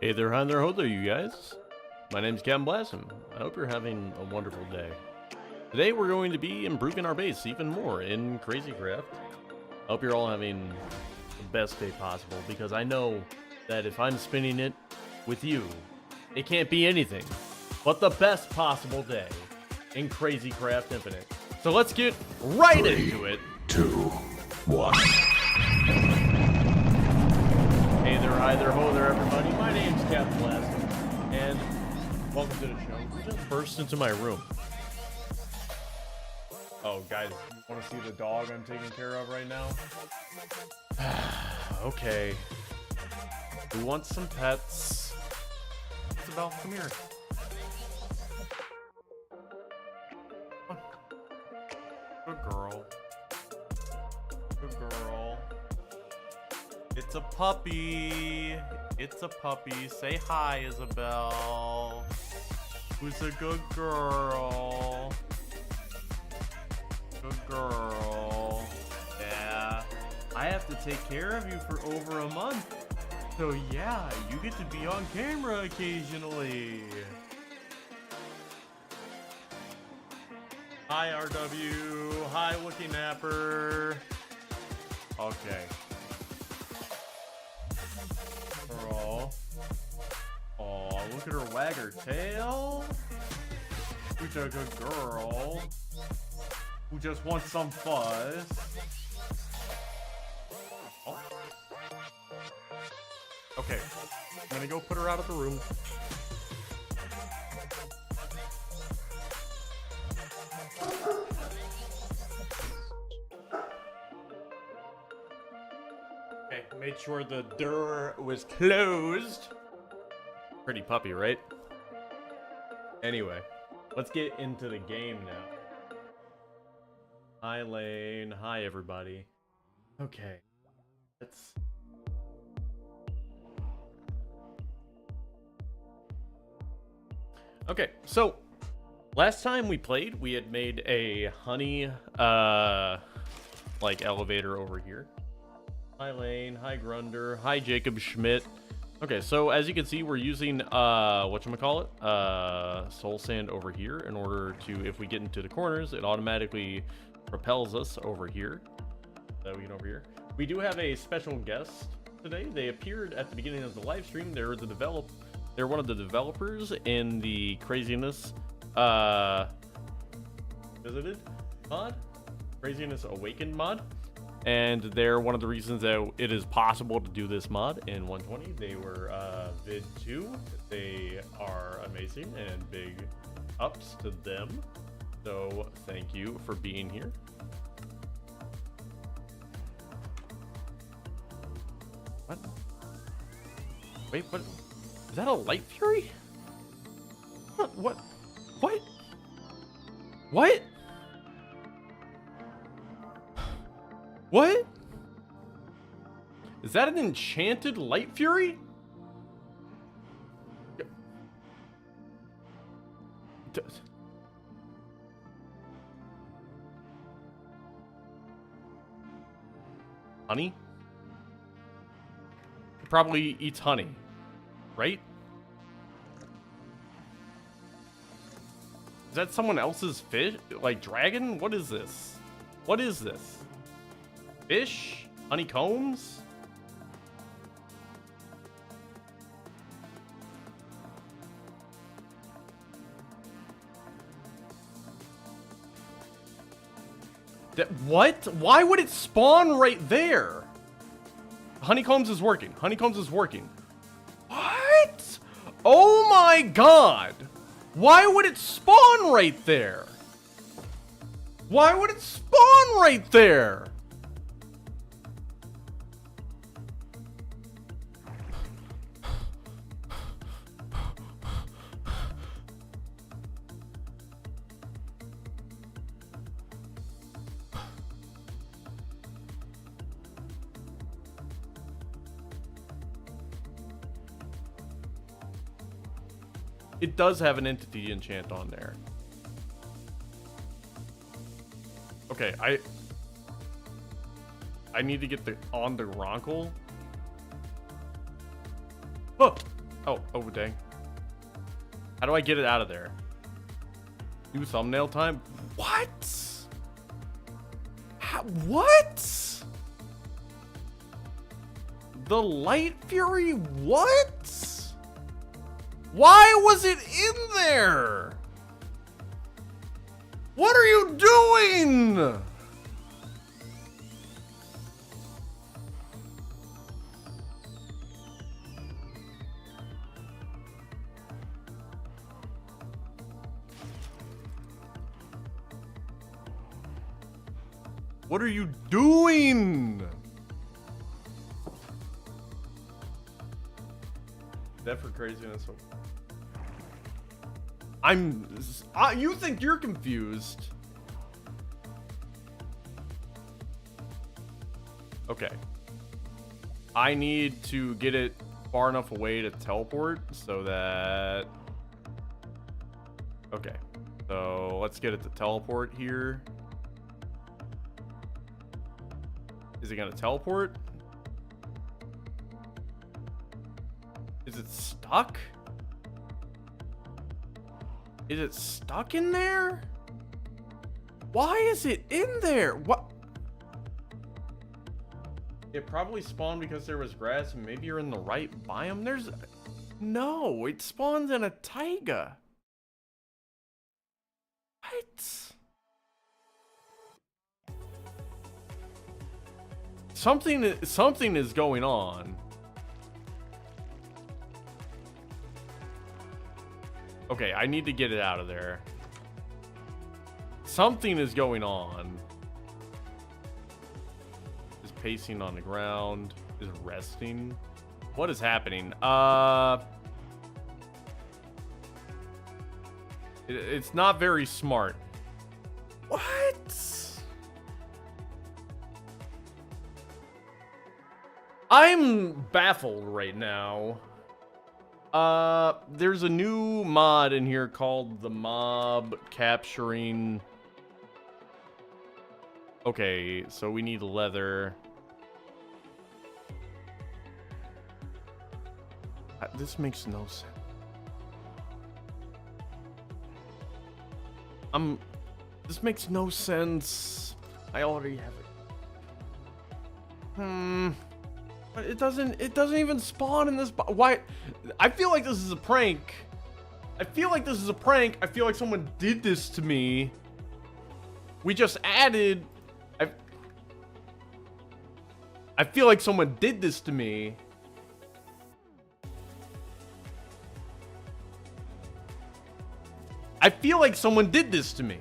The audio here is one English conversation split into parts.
Hey there, hi there, ho there, you guys. My name's Captain Blossom. I hope you're having a wonderful day. Today we're going to be improving our base even more in Crazy Craft. I hope you're all having the best day possible, because I know that if I'm spinning it with you, it can't be anything but the best possible day in Crazy Craft Infinite. So let's get right into it. 2, 1. Hey there, hi there, ho there, everybody. My name's Captain Blossom, and welcome to the show. We just burst into my room. Oh, guys, you want to see the dog I'm taking care of right now? Okay. Who wants some pets? Isabel, come here. Come on. Good girl. Good girl. It's a puppy. It's a puppy. Say hi, Isabel. Who's a good girl? Good girl. Yeah. I have to take care of you for over a month. So yeah, you get to be on camera occasionally. Hi, RW. Hi, Wookie Napper. Okay. Girl. Oh, look at her wag her tail. Who's a good girl who just wants some fuzz. Oh. Okay, I'm gonna go put her out of the room. Okay, made sure the door was closed. Pretty puppy, right? Anyway, let's get into the game now. Hi, Lane. Hi, everybody. Okay, let's... Okay, so last time we played, we had made a honey, like elevator over here. Hi, Lane. Hi, Grunder. Hi, Jacob Schmidt. Okay, so as you can see, we're using, whatchamacallit, soul sand over here in order to, if we get into the corners, it automatically propels us over here. So we get over here. We do have a special guest today. They appeared at the beginning of the live stream. They're one of the developers in the Craziness, visited mod? Craziness Awakened mod. And they're one of the reasons that it is possible to do this mod in 120. They were vid 2. They are amazing, and big ups to them. So thank you for being here. What? Wait, what? Is that a Light Fury? What? What? What? What? What? Is that an enchanted Light Fury? Honey? He probably eats honey, right? Is that someone else's fish? Like dragon? What is this? What is this? Fish? Honeycombs? What? Why would it spawn right there? Honeycombs is working. Honeycombs is working. What? Oh my god! Why would it spawn right there? Why would it spawn right there? It does have an entity enchant on there. Okay, I need to get on the Ronkel. Oh, Oh, dang. How do I get it out of there? New thumbnail time? What? What? The Light Fury? What? Why was it in there? What are you doing? What are you doing? That for craziness. You think you're confused? Okay. I need to get it far enough away to teleport so that... Okay. So let's get it to teleport here. Is it gonna teleport? Is it stuck? Is it stuck in there? Why is it in there? What? It probably spawned because there was grass and maybe you're in the right biome. No, it spawns in a taiga. What? Something is going on. Okay, I need to get it out of there. Something is going on. Is pacing on the ground. Is resting. What is happening? It's not very smart. What? I'm baffled right now. There's a new mod in here called the mob capturing. Okay, so we need leather. This makes no sense. This makes no sense. I already have it. But it doesn't even spawn in this. Why? I feel like this is a prank. I feel like someone did this to me. We just added. I feel like someone did this to me. I feel like someone did this to me.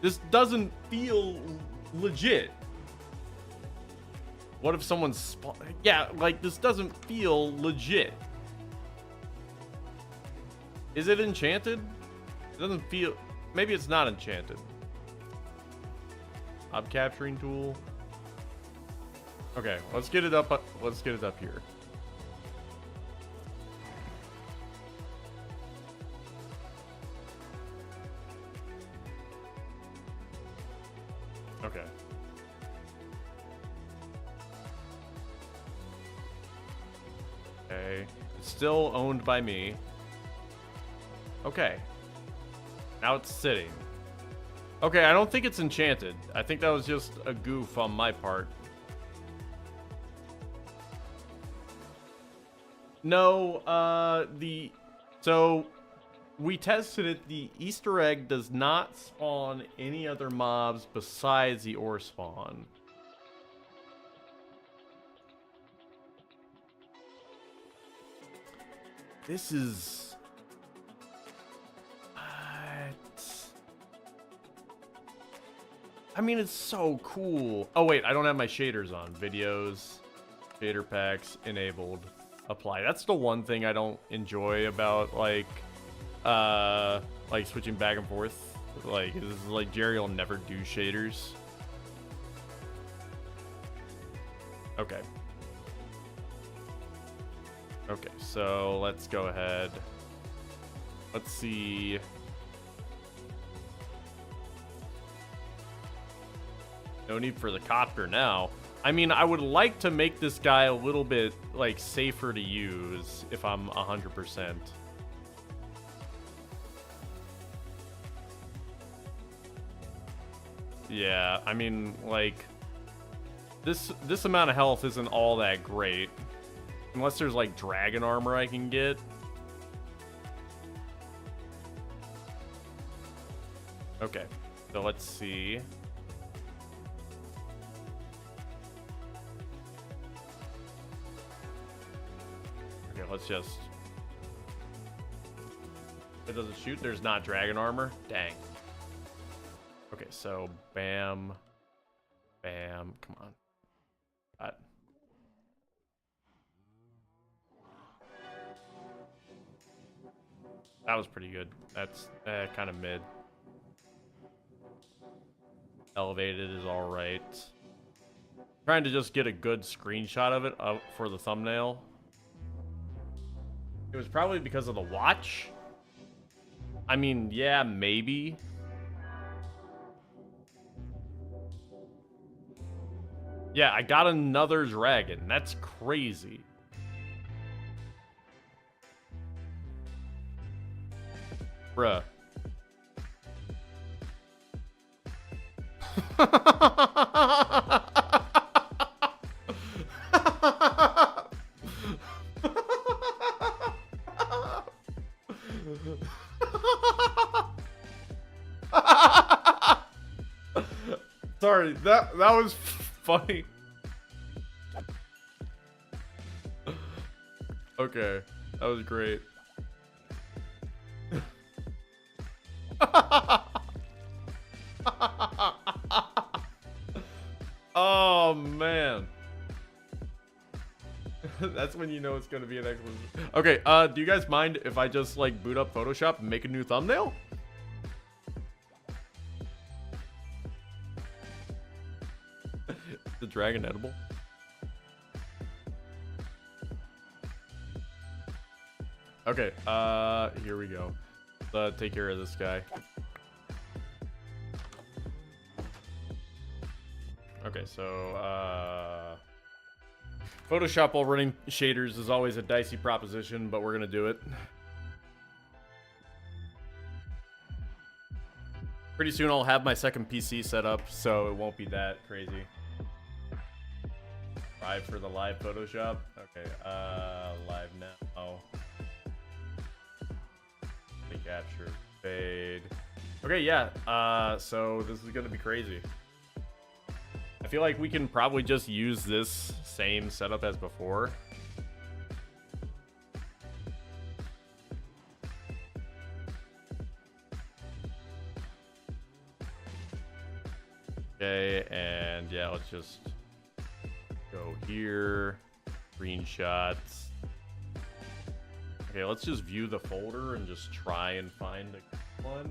This doesn't feel legit. What if someone's yeah, like this doesn't feel legit. Is it enchanted? It doesn't feel. Maybe it's not enchanted. Mob capturing tool. Okay, let's get it up. Let's get it up here. Okay. Okay. It's still owned by me. Okay. Now it's sitting. Okay, I don't think it's enchanted. I think that was just a goof on my part. No, so we tested it. The Easter egg does not spawn any other mobs besides the ore spawn. This is... I mean, it's so cool. Oh, wait, I don't have my shaders on. Videos, shader packs, enabled, apply. That's the one thing I don't enjoy about, like switching back and forth. Like, this is like Jerry will never do shaders. Okay. Okay, so let's go ahead. Let's see. No need for the copter now. I mean, I would like to make this guy a little bit, like, safer to use if I'm 100%. Yeah, I mean, like, this amount of health isn't all that great. Unless there's, like, dragon armor I can get. Okay, so let's see. Okay, let's just... It doesn't shoot? There's not dragon armor? Dang. Okay, so bam. Bam. Come on. That was pretty good. That's kind of mid. Elevated is alright. Trying to just get a good screenshot of it for the thumbnail. It was probably because of the watch. I mean, yeah, maybe. Yeah, I got another dragon. That's crazy. Bruh. Sorry, that was funny. Okay, that was great. Oh man. That's when you know it's gonna be an excellent. Okay, do you guys mind if I just like boot up Photoshop and make a new thumbnail? The dragon edible? Okay, here we go. Take care of this guy. Okay, so, Photoshop while running shaders is always a dicey proposition, but we're gonna do it. Pretty soon I'll have my second PC set up, so it won't be that crazy. Live for the live Photoshop? Okay, live now. Capture, fade. Okay, yeah, so this is gonna be crazy. I feel like we can probably just use this same setup as before. Okay, and yeah, let's just go here, screenshots. Okay, let's just view the folder and just try and find a one.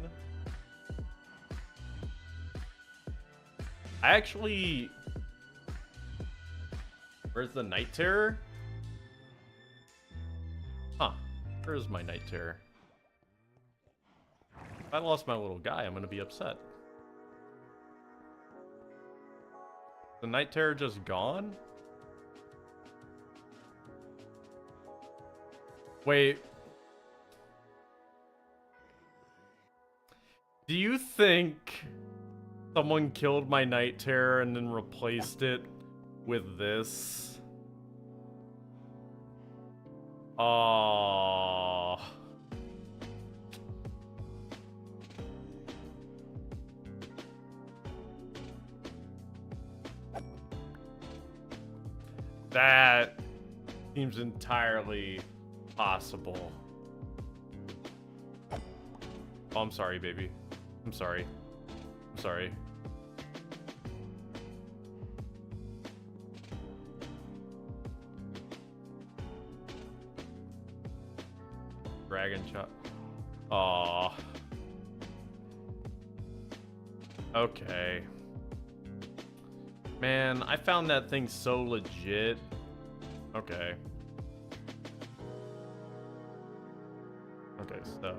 I actually... Where's the Night Terror? Huh. Where's my Night Terror? If I lost my little guy, I'm gonna be upset. The Night Terror just gone? Wait. Do you think someone killed my Night Terror and then replaced it with this? Oh. That seems entirely possible. Oh, I'm sorry, baby. I'm sorry. I'm sorry. Dragon shot. Aw. Okay. Man, I found that thing so legit. Okay. Okay, so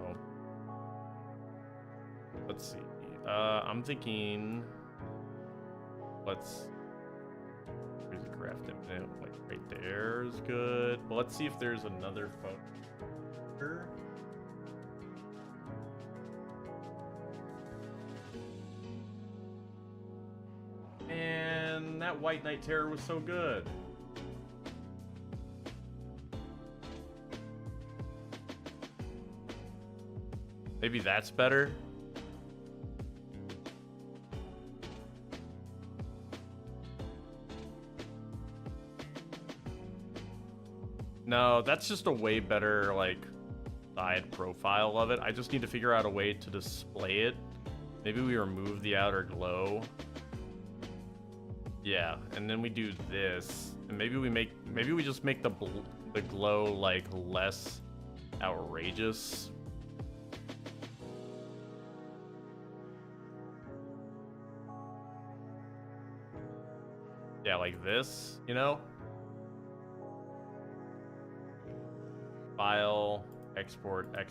let's see. I'm thinking let's crazy craft infinite. Like right there is good. But let's see if there's another photo here. And that White Knight Terror was so good. Maybe that's better. No, that's just a way better, like, side profile of it. I just need to figure out a way to display it. Maybe we remove the outer glow. Yeah, and then we do this. And maybe we just make the glow, like, less outrageous. Yeah, like this, you know? File, export as.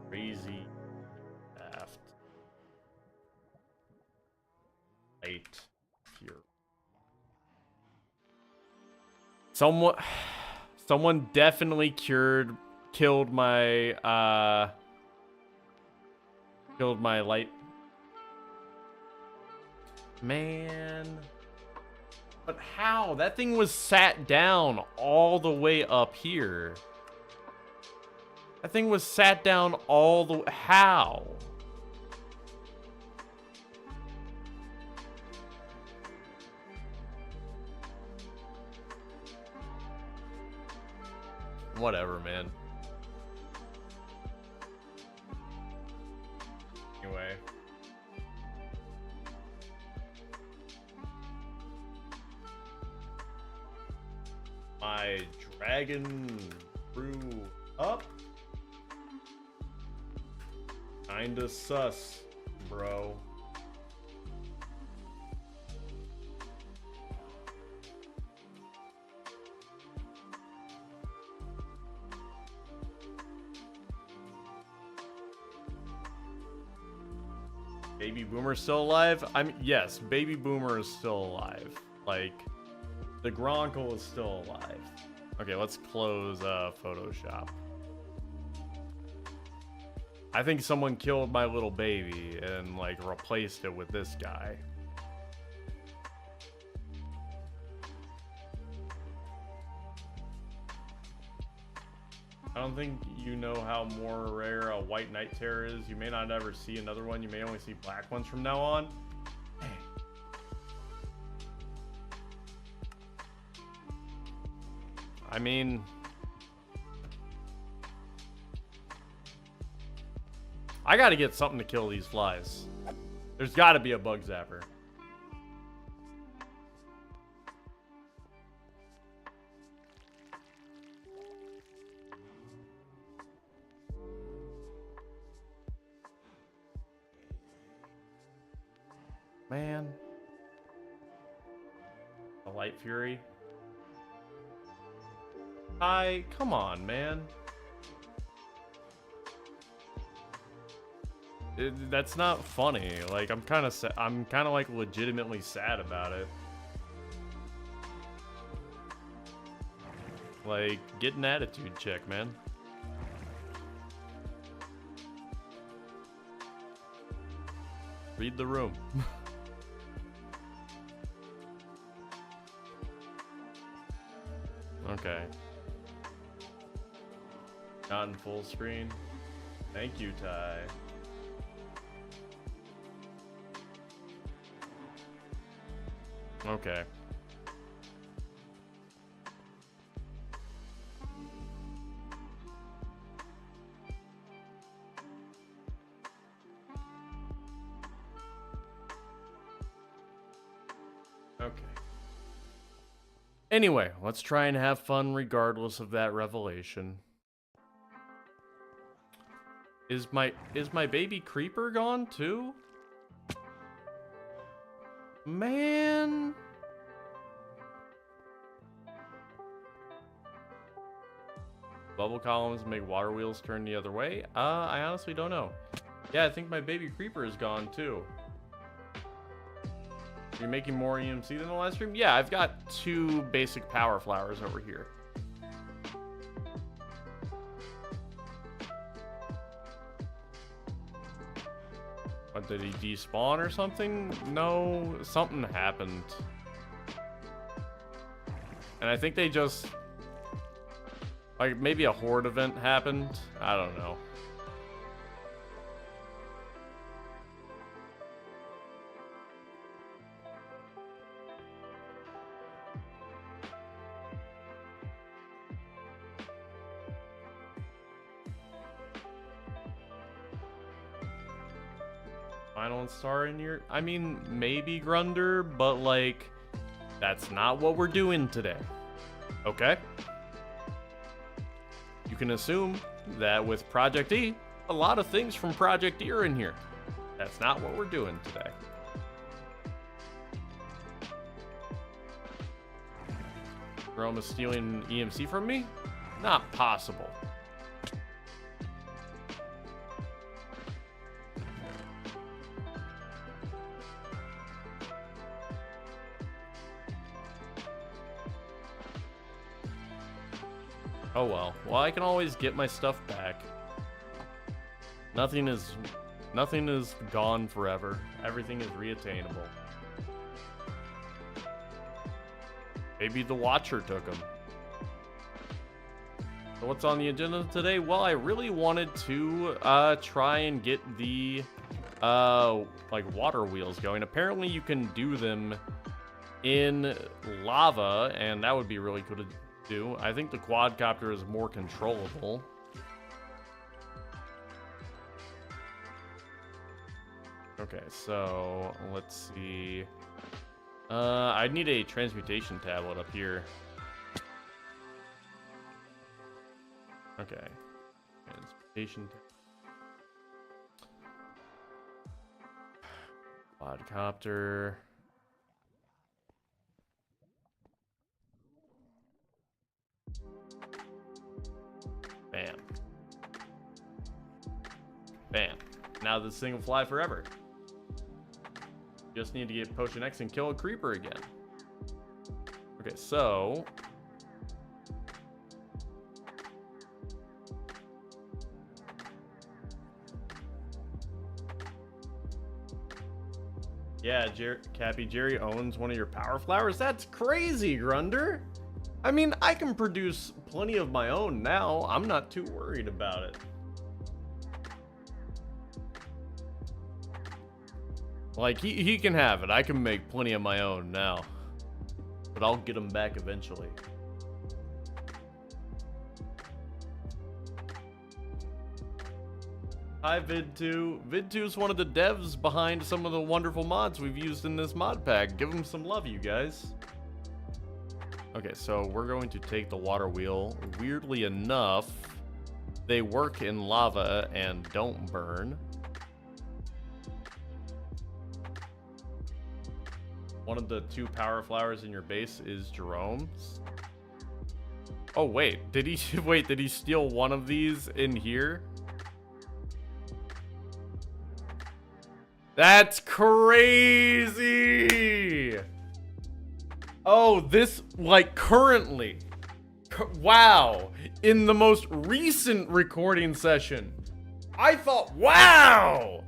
Crazy craft. Light here. Someone definitely killed my light. Man. But how? That thing was sat down all the way up here. That thing was sat down all the... How? Whatever, man. Anyway. My dragon grew up. Kinda sus, bro. Baby Boomer's still alive? Yes, Baby Boomer is still alive. Like, the Gronkle is still alive. Okay, let's close Photoshop. I think someone killed my little baby and, like, replaced it with this guy. I don't think you know how more rare a White Knight Terror is. You may not ever see another one. You may only see black ones from now on. I mean... I gotta get something to kill these flies. There's gotta be a bug zapper. Man. A Light Fury. Come on, man. That's not funny. Like, I'm kind of like legitimately sad about it. Like, get an attitude check, man. Read the room. Okay. Not in full screen. Thank you, Ty. Okay. Okay. Anyway, let's try and have fun regardless of that revelation. Is my baby creeper gone too? Man. Bubble columns make water wheels turn the other way. I honestly don't know. Yeah, I think my baby creeper is gone too. Are you making more EMC than the last stream? Yeah, I've got 2 basic power flowers over here. What, did he despawn or something? No, something happened. And I think they just... like, maybe a horde event happened? I don't know. Final star in your... I mean, maybe Grunder, but, like, that's not what we're doing today. Okay? You can assume that with Project E, a lot of things from Project E are in here. That's not what we're doing today. Rome is stealing EMC from me? Not possible. Oh well. Well, I can always get my stuff back. Nothing is gone forever. Everything is reattainable. Maybe the Watcher took them. So what's on the agenda today? Well, I really wanted to try and get the like water wheels going. Apparently you can do them in lava, and that would be really cool to do. I think the quadcopter is more controllable. Okay, so let's see. I need a transmutation tablet up here. Okay. Transmutation quadcopter. Bam. Bam. Now this thing will fly forever. Just need to get Potion X and kill a creeper again. Okay, so... yeah, Cappy Jerry owns one of your power flowers? That's crazy, Grunder! I mean, I can produce plenty of my own now. I'm not too worried about it. Like, he can have it. I can make plenty of my own now. But I'll get them back eventually. Hi, Vid2. Vid2 is one of the devs behind some of the wonderful mods we've used in this mod pack. Give them some love, you guys. Okay, so we're going to take the water wheel. Weirdly enough, they work in lava and don't burn. One of the 2 power flowers in your base is Jerome's. Oh, wait. Did he did he steal one of these in here? That's crazy! Oh, this, like, currently. Wow. In the most recent recording session. I thought, wow!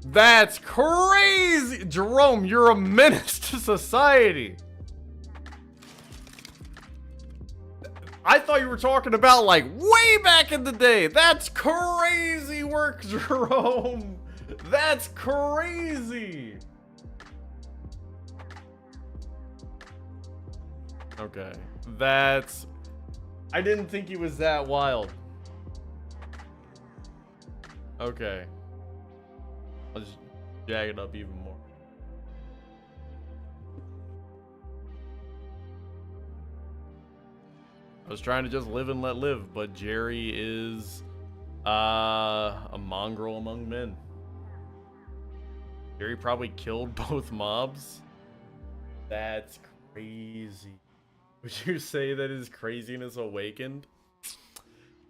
That's crazy! Jerome, you're a menace to society. I thought you were talking about, like, way back in the day. That's crazy work, Jerome. That's crazy. Okay. That's... I didn't think he was that wild. Okay. I'll just jag it up even more. I was trying to just live and let live, but Jerry is a mongrel among men. Jerry probably killed both mobs. That's crazy. Would you say that his craziness awakened?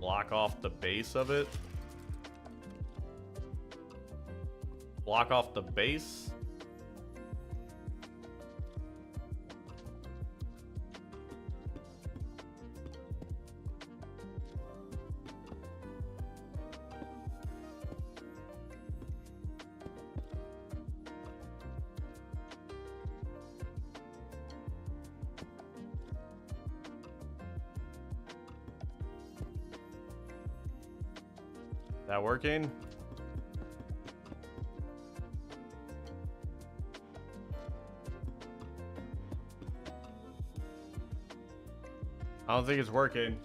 Block off the base of it. Block off the base. That working? I don't think it's working.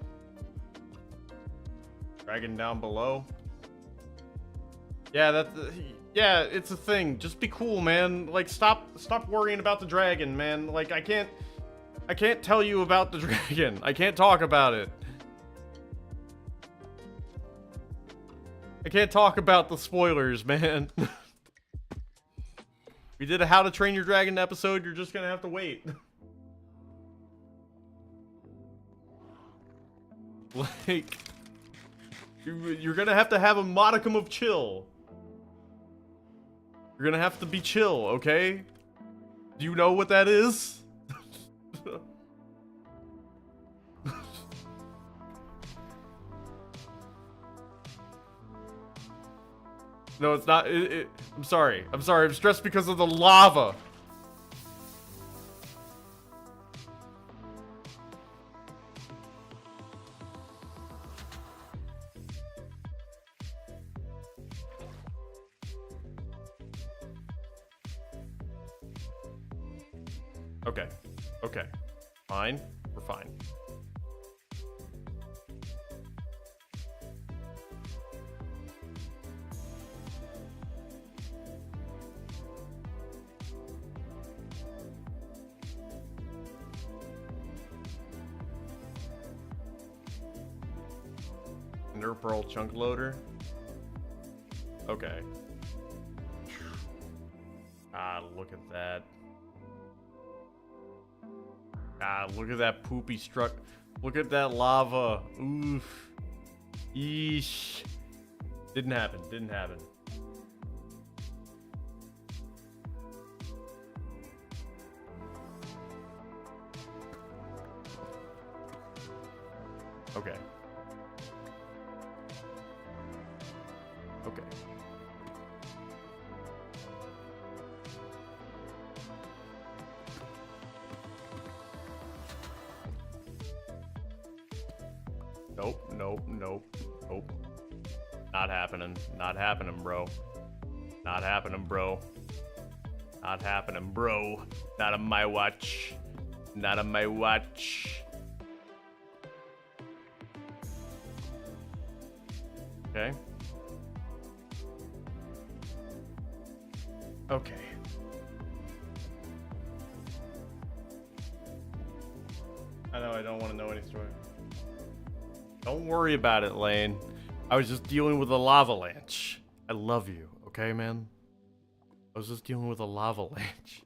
Dragon down below. Yeah, yeah, it's a thing. Just be cool, man. Like, stop worrying about the dragon, man. Like, I can't tell you about the dragon. I can't talk about it. I can't talk about the spoilers, man. We did a How to Train Your Dragon episode. You're just gonna have to wait. Like, you're gonna have to have a modicum of chill. You're gonna have to be chill, okay? Do you know what that is? No, it's not. I'm sorry. I'm sorry. I'm stressed because of the lava. Okay. Okay. Fine. We're fine. Ender Pearl chunk loader. Okay. Ah, look at that. Ah, look at that poopy struck. Look at that lava. Oof. Yeesh. Didn't happen. Didn't happen. Okay. Okay. Nope, nope, nope, nope. Not happening. Not happening, bro. Not happening, bro. Not happening, bro. Not on my watch. Not on my watch. Okay. Okay. I know I don't want to know any story. Don't worry about it, Lane. I was just dealing with a lavalanche. I love you, okay, man? I was just dealing with a lavalanche.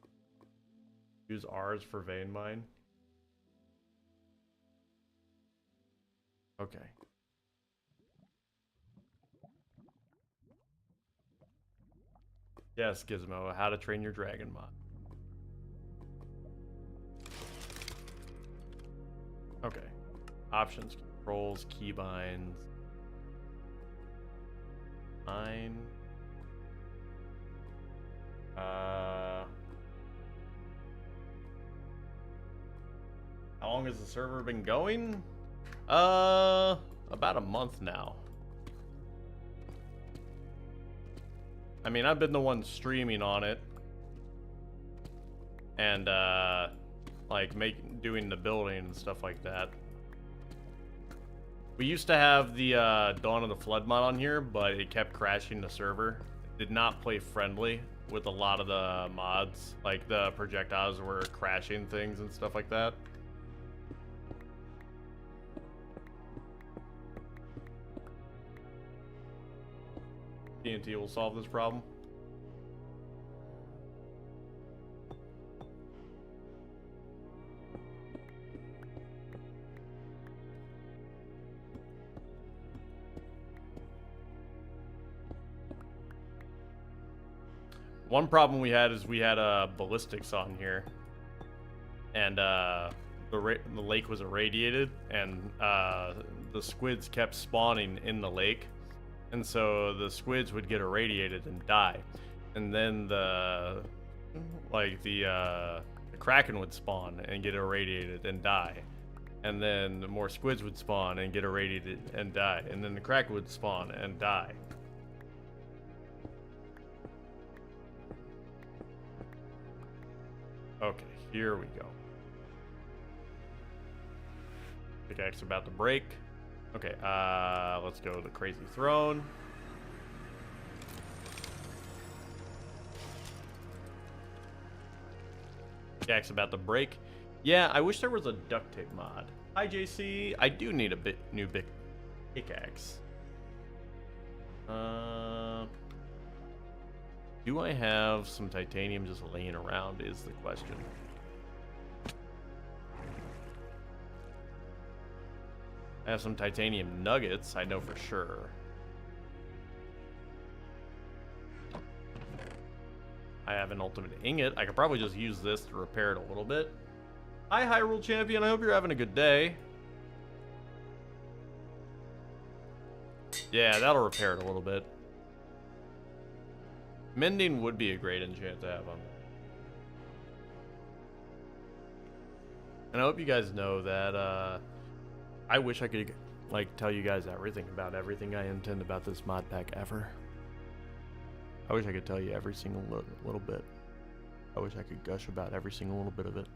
Use R's for vein mine. Okay. Yes, Gizmo, How to Train Your Dragon mod. Okay. Options, controls, keybinds. Mine. How long has the server been going? About a month now. I mean, I've been the one streaming on it. And, like, doing the building and stuff like that. We used to have the, Dawn of the Flood mod on here, but it kept crashing the server. It did not play friendly with a lot of the mods. Like, the projectiles were crashing things and stuff like that. TNT will solve this problem. one problem we had is we had ballistics on here, and the lake was irradiated, and the squids kept spawning in the lake, and so the squids would get irradiated and die, and then the kraken would spawn and get irradiated and die, and then more squids would spawn and get irradiated and die, and then the kraken would spawn and die. Okay, here we go. Pickaxe about to break. Okay, let's go to the crazy throne. Pickaxe about to break. Yeah, I wish there was a duct tape mod. Hi, JC. I do need a new pickaxe. Do I have some titanium just laying around is the question. I have some titanium nuggets, I know for sure. I have an ultimate ingot. I could probably just use this to repair it a little bit. Hi, Hyrule Champion. I hope you're having a good day. Yeah, that'll repair it a little bit. Mending would be a great enchant to have on there. And I hope you guys know that I wish I could like tell you guys everything about everything I intend about this mod pack ever. I wish I could tell you every single little bit. I wish I could gush about every single little bit of it.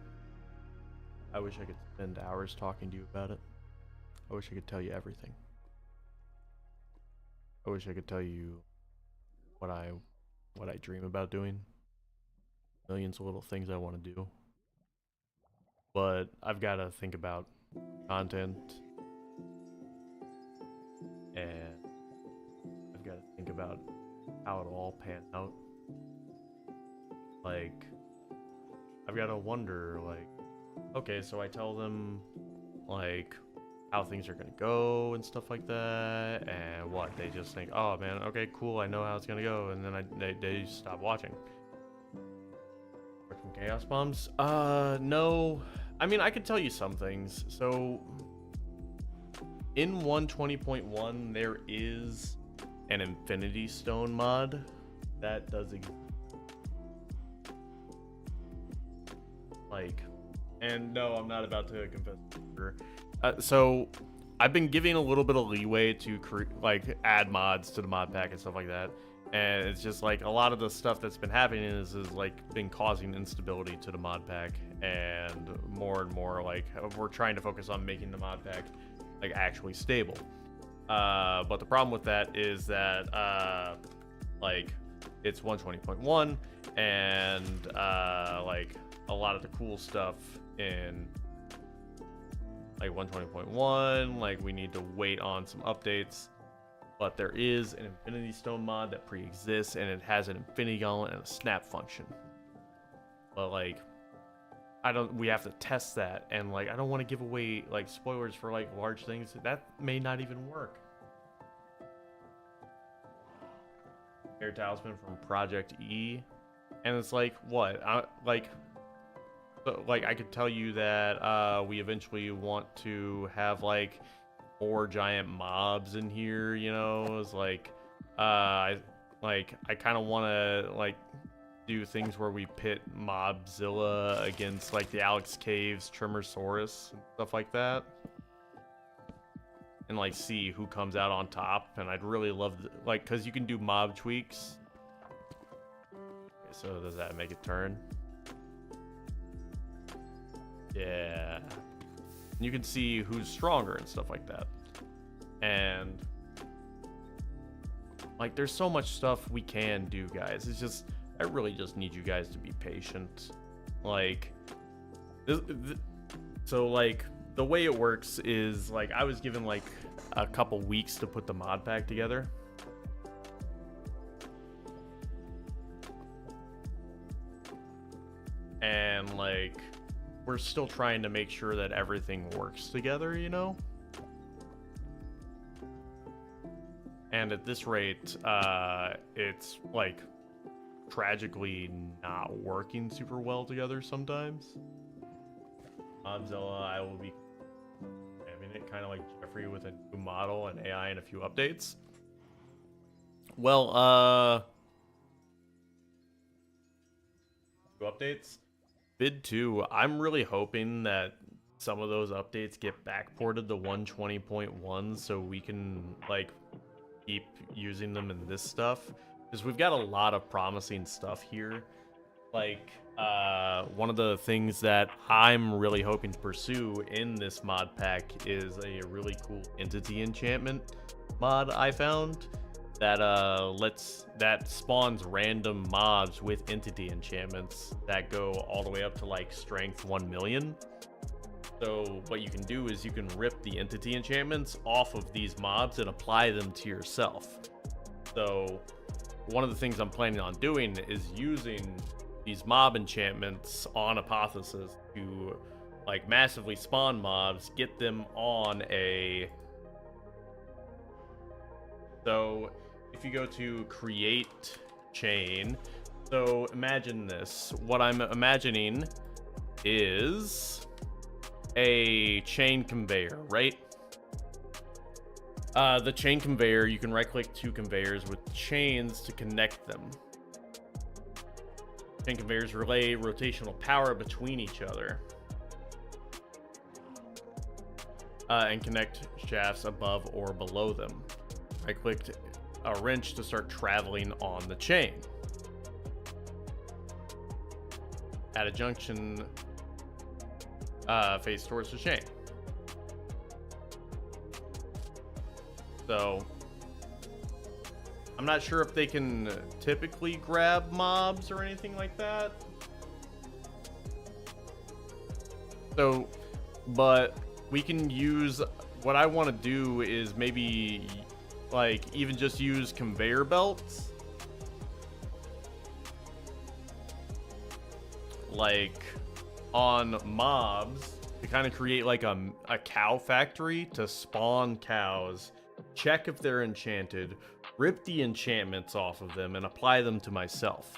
I wish I could spend hours talking to you about it. I wish I could tell you everything. I wish I could tell you what I dream about doing. Millions of little things I want to do. But I've got to think about content. And I've got to think about how it'll all pan out. Like, I've got to wonder, like, okay, so I tell them, like, how things are gonna go and stuff like that, and what, they just think, oh man, okay, cool, I know how it's gonna go, and then they stop watching. From Chaos Bombs? No. I mean, I could tell you some things. So, in 120.1, there is an Infinity Stone mod that does like, and no, I'm not about to confess. So I've been giving a little bit of leeway to like add mods to the mod pack and stuff like that, and it's just like a lot of the stuff that's been happening is like been causing instability to the mod pack, and more like we're trying to focus on making the mod pack like actually stable. But the problem with that is that like it's 120.1, and like a lot of the cool stuff in like 120.1, like we need to wait on some updates, but there is an Infinity Stone mod that pre-exists, and it has an Infinity Gauntlet and a snap function. But like, we have to test that, and like I don't want to give away like spoilers for like large things that may not even work. Air Talisman from Project E, and it's like what? Like I could tell you that we eventually want to have like more giant mobs in here, you know. It's like I kind of want to like do things where we pit Mobzilla against like the Alex Caves Tremorsaurus and stuff like that, and like see who comes out on top. And I'd really love like, because you can do mob tweaks. Okay, so does that make it turn? Yeah, you can see who's stronger and stuff like that. And like there's so much stuff we can do, guys. It's just I really just need you guys to be patient. Like so like the way it works is like I was given like a couple weeks to put the mod pack together. And like we're still trying to make sure that everything works together, you know? And at this rate, it's like tragically not working super well together sometimes. Modzilla, I will be having it kind of like Jeffrey with a new model and AI and a few updates. Well, updates. Bid 2, I'm really hoping that some of those updates get backported to 120.1 so we can like keep using them in this stuff, because we've got a lot of promising stuff here. Like one of the things that I'm really hoping to pursue in this mod pack is a really cool entity enchantment mod I found that that spawns random mobs with entity enchantments that go all the way up to like strength 1 million. So what you can do is you can rip the entity enchantments off of these mobs and apply them to yourself. So one of the things I'm planning on doing is using these mob enchantments on Apotheosis to like massively spawn mobs, get them on a... So if you go to create chain, so imagine this. What I'm imagining is a chain conveyor, right? The chain conveyor, you can right click two conveyors with chains to connect them. Chain conveyors relay rotational power between each other and connect shafts above or below them. I clicked a wrench to start traveling on the chain. At a junction, face towards the chain. So I'm not sure if they can typically grab mobs or anything like that. So, but we can use, what I want to do is maybe like even just use conveyor belts. Like on mobs to kind of create like a cow factory to spawn cows, check if they're enchanted, rip the enchantments off of them and apply them to myself.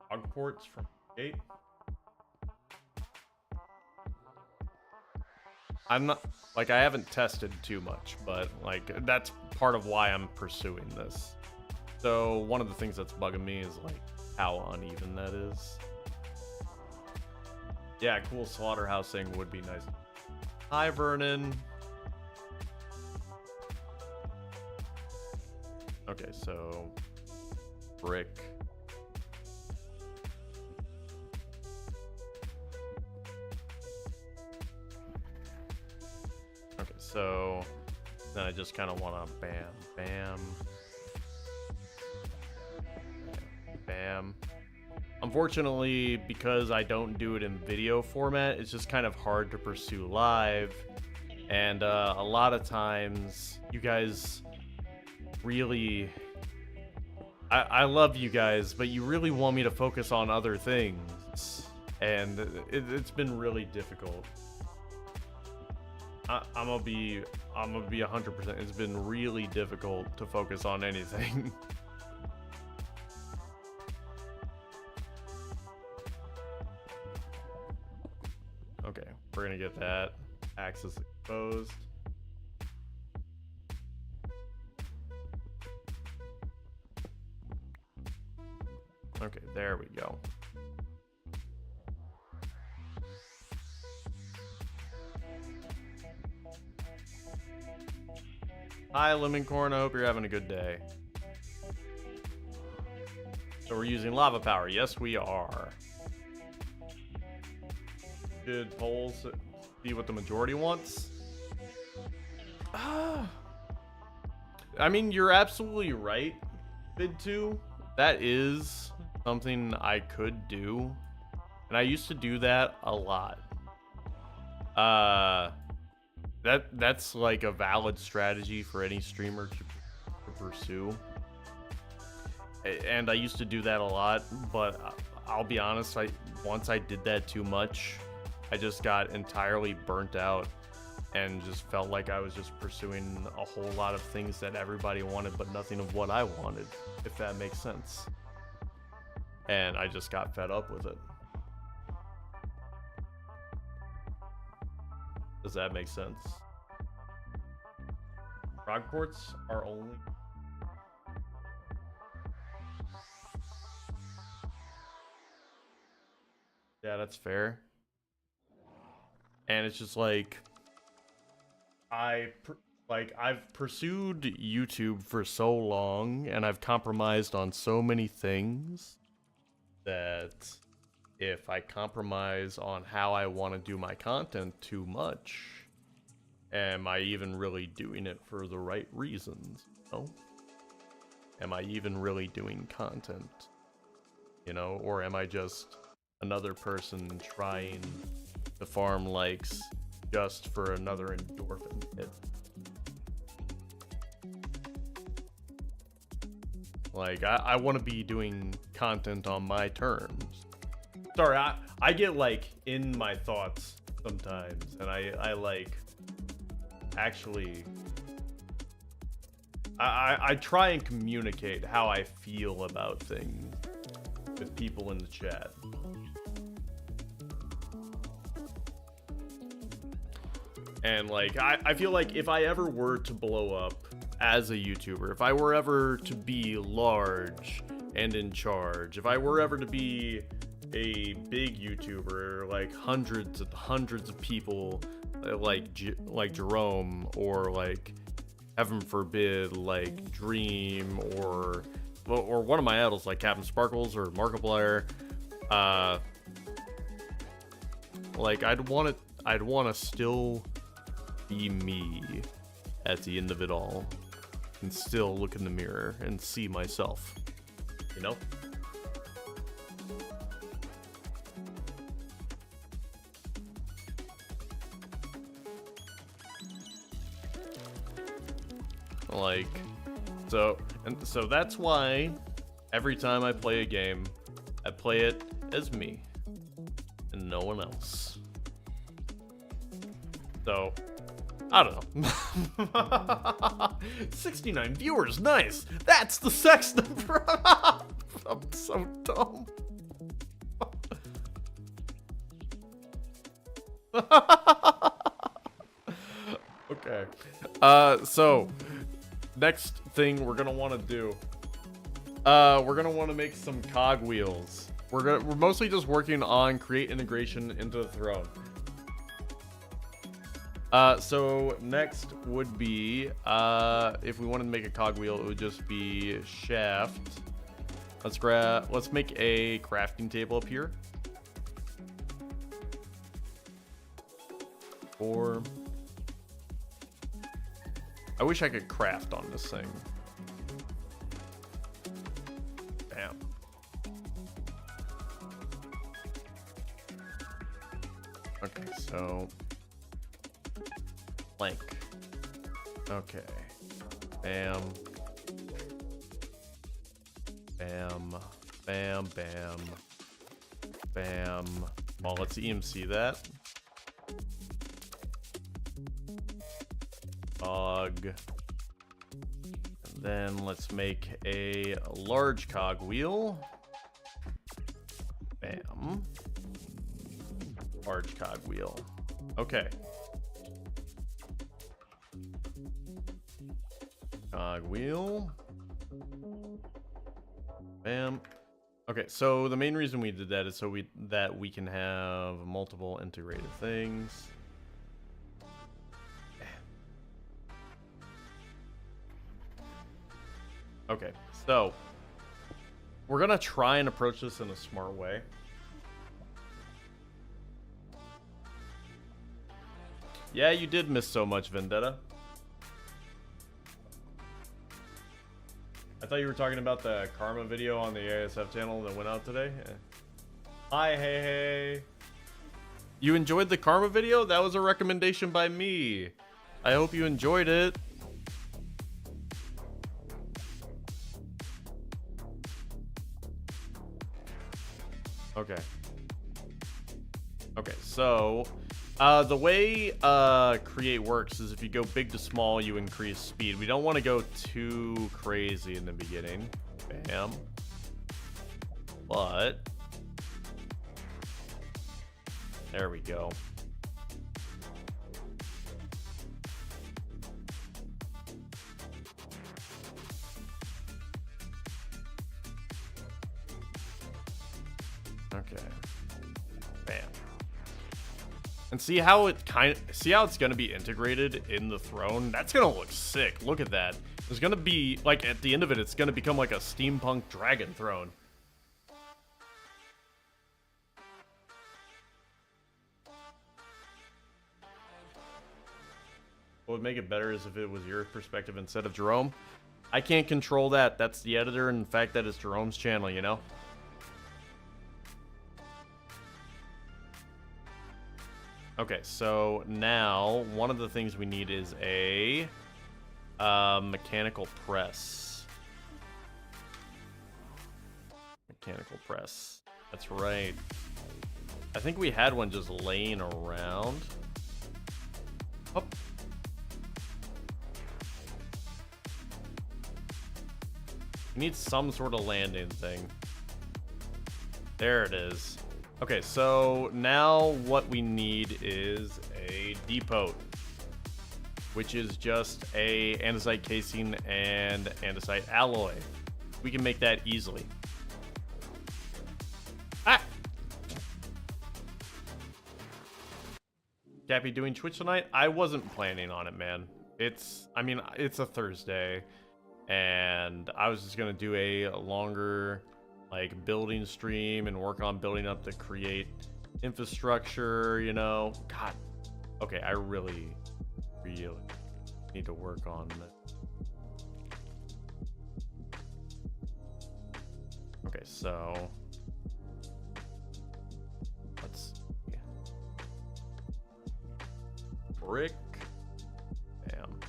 Hog ports from gate. I'm not, like, I haven't tested too much, but like that's part of why I'm pursuing this. So one of the things that's bugging me is like how uneven that is. Yeah, cool slaughterhousing would be nice. Hi, Vernon. Okay, so brick. Okay, so then I just kind of want to bam, bam, bam. Unfortunately, because I don't do it in video format, it's just kind of hard to pursue live. And a lot of times, you guys really... I love you guys, but you really want me to focus on other things. And it's been really difficult. I'm gonna be 100%. It's been really difficult to focus on anything. Okay, we're gonna get that axis exposed. Okay, there we go. Hi, Lemon Corn. I hope you're having a good day. So we're using lava power. Yes, we are. Should polls be what the majority wants? I mean, you're absolutely right, Bid 2. That is something I could do. And I used to do that a lot. That's like a valid strategy for any streamer to pursue. And I used to do that a lot, but I'll be honest, once I did that too much, I just got entirely burnt out. and just felt like I was just pursuing a whole lot of things that everybody wanted, but nothing of what I wanted, if that makes sense. And I just got fed up with it. Does that make sense? Frog ports are only... Yeah, that's fair. And it's just like... I've pursued YouTube for so long, and I've compromised on so many things that if I compromise on how I want to do my content too much, am I even really doing it for the right reasons? You know? Am I even really doing content? You know, or am I just another person trying to farm likes just for another endorphin hit? Like, I want to be doing content on my terms. Sorry, I get, like, in my thoughts sometimes, and I like, actually, I try and communicate how I feel about things with people in the chat. And, like, I feel like if I ever were to blow up as a YouTuber, if I were ever to be large and in charge, if I were ever to be a big YouTuber, like hundreds of people, like Jerome, or like, heaven forbid, like Dream, or one of my idols like Captain Sparkles or Markiplier, like I'd want to still be me at the end of it all, and still look in the mirror and see myself, you know? Like, so that's why every time I play a game, I play it as me and no one else. So, I don't know. 69 viewers, nice. That's the sex number. I'm so dumb. Okay. So next thing we're gonna want to do, we're gonna want to make some cogwheels. We're mostly just working on create integration into the throne. So next would be, if we wanted to make a cogwheel, it would just be shaft. Let's make a crafting table up here. Or, I wish I could craft on this thing. Bam. Okay, so plank. Okay. Bam. Bam. Bam. Bam. Bam. Well, let's EMC that. Cog. And then let's make a large cogwheel. Bam. Large cogwheel. Okay. Cogwheel. Bam. Okay, so the main reason we did that is so that we can have multiple integrated things. Okay, so we're gonna try and approach this in a smart way. Yeah, you did miss so much, Vendetta. I thought you were talking about the Karma video on the ASF channel that went out today. Hi, hey, hey. You enjoyed the Karma video? That was a recommendation by me. I hope you enjoyed it. Okay. Okay, so The way create works is if you go big to small, you increase speed. We don't want to go too crazy in the beginning. Bam. But there we go. Okay. Bam. And see how it's going to be integrated in the throne? That's going to look sick. Look at that. There's going to be, like, at the end of it, it's going to become like a steampunk dragon throne. What would make it better is if it was your perspective instead of Jerome. I can't control that. That's the editor, and the fact that it's Jerome's channel, you know? Okay, so now one of the things we need is a mechanical press. Mechanical press. That's right. I think we had one just laying around. Oh. We need some sort of landing thing. There it is. Okay, so now what we need is a depot, which is just a andesite casing and andesite alloy. We can make that easily. Ah! Gappy doing Twitch tonight? I wasn't planning on it, man. It's a Thursday, and I was just gonna do a longer, like, building stream and work on building up the create infrastructure, you know. God, okay, I really need to work on that. Okay, so let's see. Brick. Bam.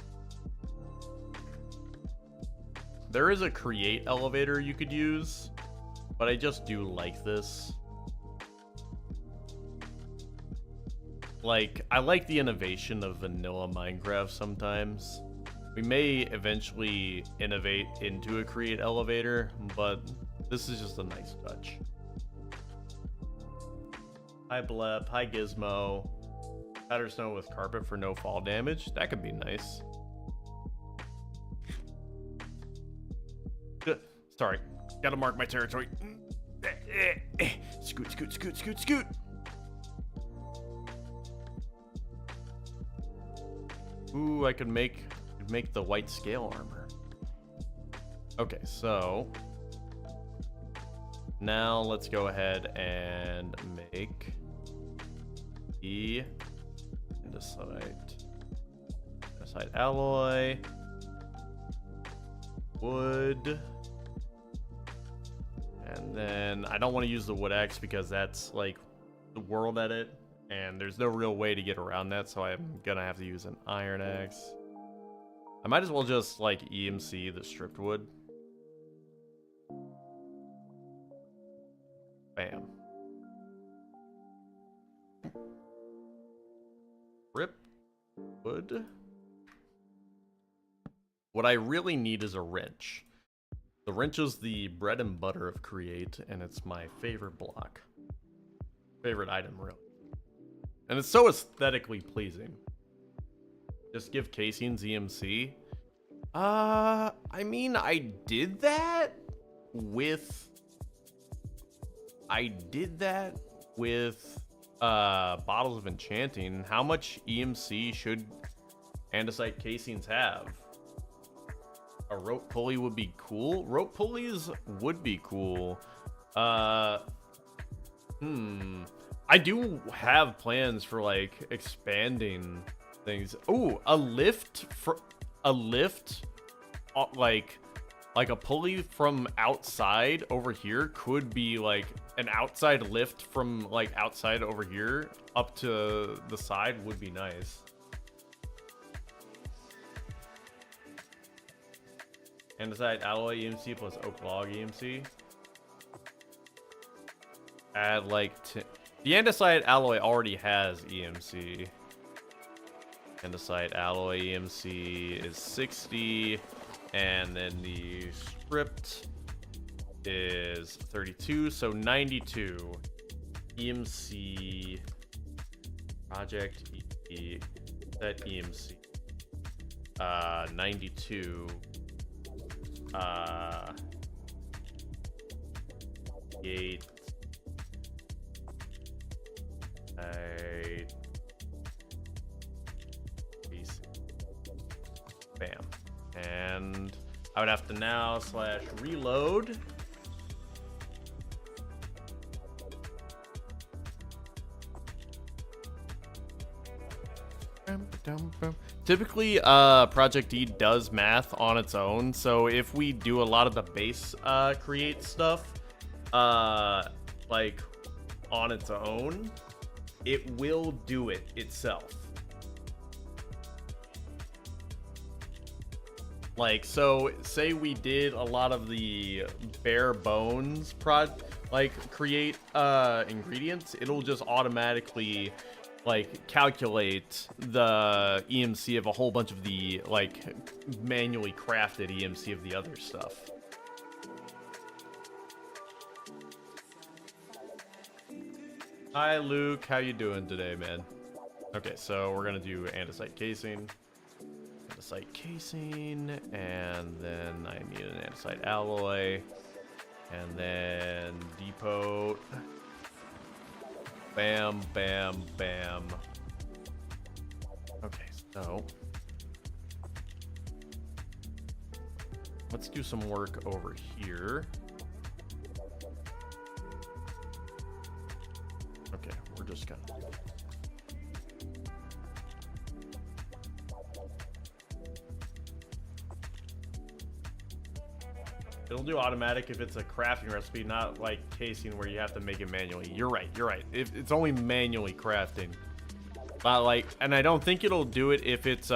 There is a create elevator you could use, but I just do like this. Like, I like the innovation of vanilla Minecraft sometimes. We may eventually innovate into a create elevator, but this is just a nice touch. Hi Blep, hi Gizmo. Powder snow with carpet for no fall damage. That could be nice. Sorry, gotta mark my territory. Scoot, scoot, scoot, scoot, scoot. Ooh, I could make the white scale armor. Okay, so now let's go ahead and make the andesite alloy, wood. And then I don't want to use the wood axe because that's like the world edit, and there's no real way to get around that, so I'm gonna have to use an iron axe. I might as well just like EMC the stripped wood. Bam. Rip wood. What I really need is a wrench. The wrench is the bread and butter of create, and it's my favorite block. Favorite item, really. And it's so aesthetically pleasing. Just give casings EMC. I mean, I did that with bottles of enchanting. How much EMC should andesite casings have? A rope pulley would be cool. Rope pulleys would be cool. I do have plans for like expanding things. Oh, a lift, like a pulley from outside over here could be like an outside lift from like outside over here up to the side would be nice. Andesite alloy EMC plus oak log EMC. Add like The andesite alloy already has EMC. Andesite alloy EMC is 60, and then the script is 32, so 92. EMC project set EMC 92 8 bam, and I would have to now / reload. Typically, Project E does math on its own, so if we do a lot of the base create stuff, like on its own, it will do it itself. Like, so say we did a lot of the bare bones create ingredients, it'll just automatically like calculate the EMC of a whole bunch of the like manually crafted EMC of the other stuff. Hi Luke, how you doing today, man? Okay, so we're gonna do andesite casing, and then I need an andesite alloy, and then depot. Bam, bam, bam. Okay, so let's do some work over here. Okay, we're just gonna it'll do automatic if it's a crafting recipe, not like casing where you have to make it manually. You're right. It's only manually crafting. And I don't think it'll do it if it's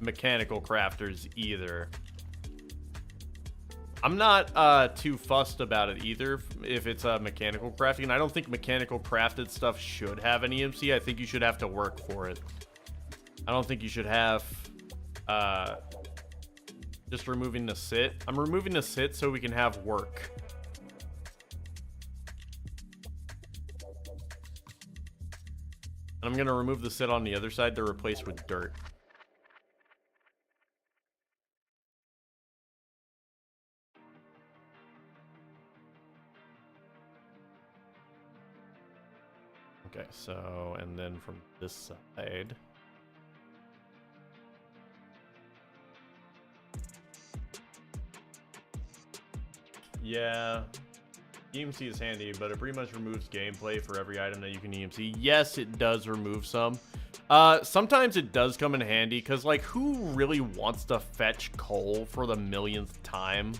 mechanical crafters either. I'm not too fussed about it either if it's mechanical crafting. I don't think mechanical crafted stuff should have an EMC. I think you should have to work for it. I don't think you should have just removing the sit. I'm removing the sit so we can have work. And I'm gonna remove the sit on the other side to replace with dirt. Okay, so, and then from this side. Yeah, EMC is handy, but it pretty much removes gameplay for every item that you can EMC. Yes, it does remove some. Sometimes it does come in handy, because, like, who really wants to fetch coal for the millionth time,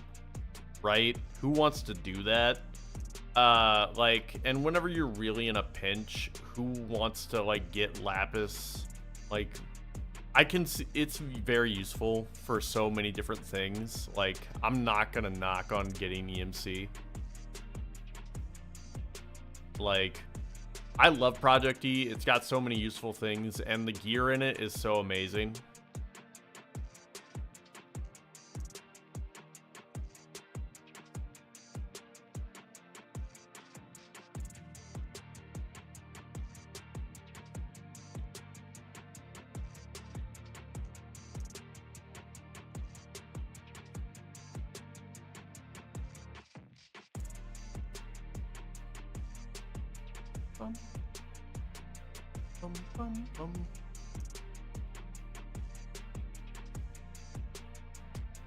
right? Who wants to do that? And whenever you're really in a pinch, who wants to, like, get lapis? Like, I can see it's very useful for so many different things. Like, I'm not gonna knock on getting EMC. Like, I love Project E. It's got so many useful things, and the gear in it is so amazing.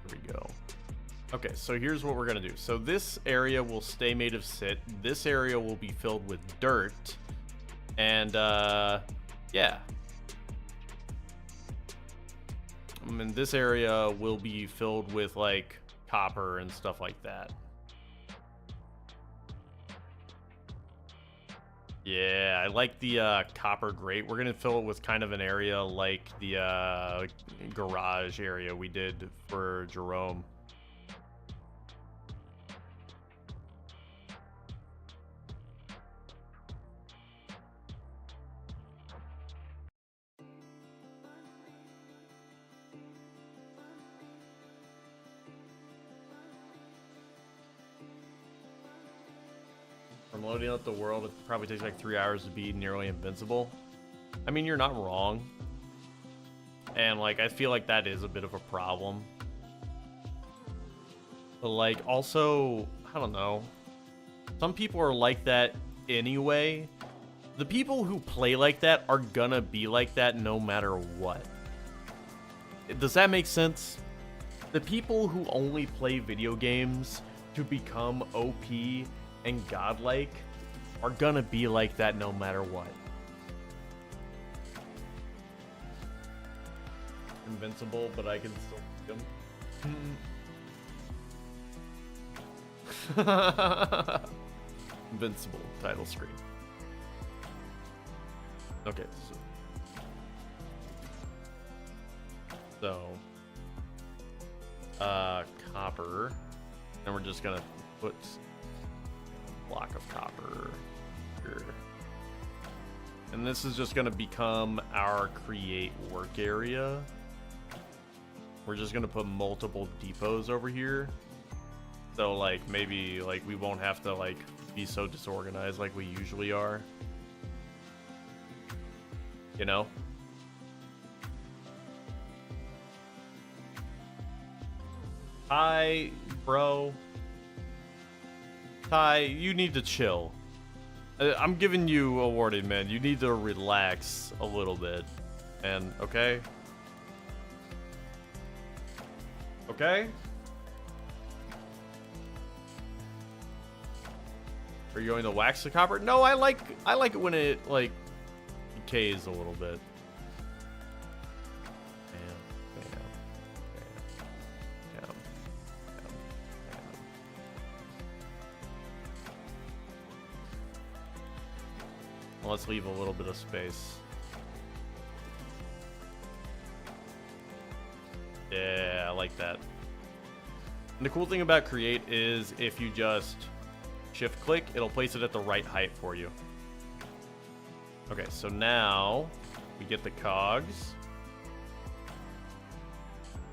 There we go. Okay, so here's what we're gonna do. So this area will stay made of sit. This area will be filled with dirt. And, yeah. And this area will be filled with, like, copper and stuff like that. Yeah, I like the copper grate. We're gonna fill it with kind of an area like the garage area we did for Jerome. From loading up the world, it probably takes like 3 hours to be nearly invincible. I mean, you're not wrong. And like, I feel like that is a bit of a problem. But like, also, I don't know. Some people are like that anyway. The people who play like that are gonna be like that no matter what. Does that make sense? The people who only play video games to become OP and godlike are gonna be like that no matter what. Invincible, but I can still beat him. Invincible title screen. Okay, so copper, and we're just gonna put a block of copper here, and this is just gonna become our create work area. We're just gonna put multiple depots over here, so like maybe like we won't have to like be so disorganized like we usually are, you know. Hi, bro. Ty, you need to chill. I'm giving you a warning, man. You need to relax a little bit. And, okay? Okay? Are you going to wax the copper? No, I like it when it, like, decays a little bit. Let's leave a little bit of space. Yeah, I like that. And the cool thing about create is if you just shift click, it'll place it at the right height for you. Okay, so now we get the cogs.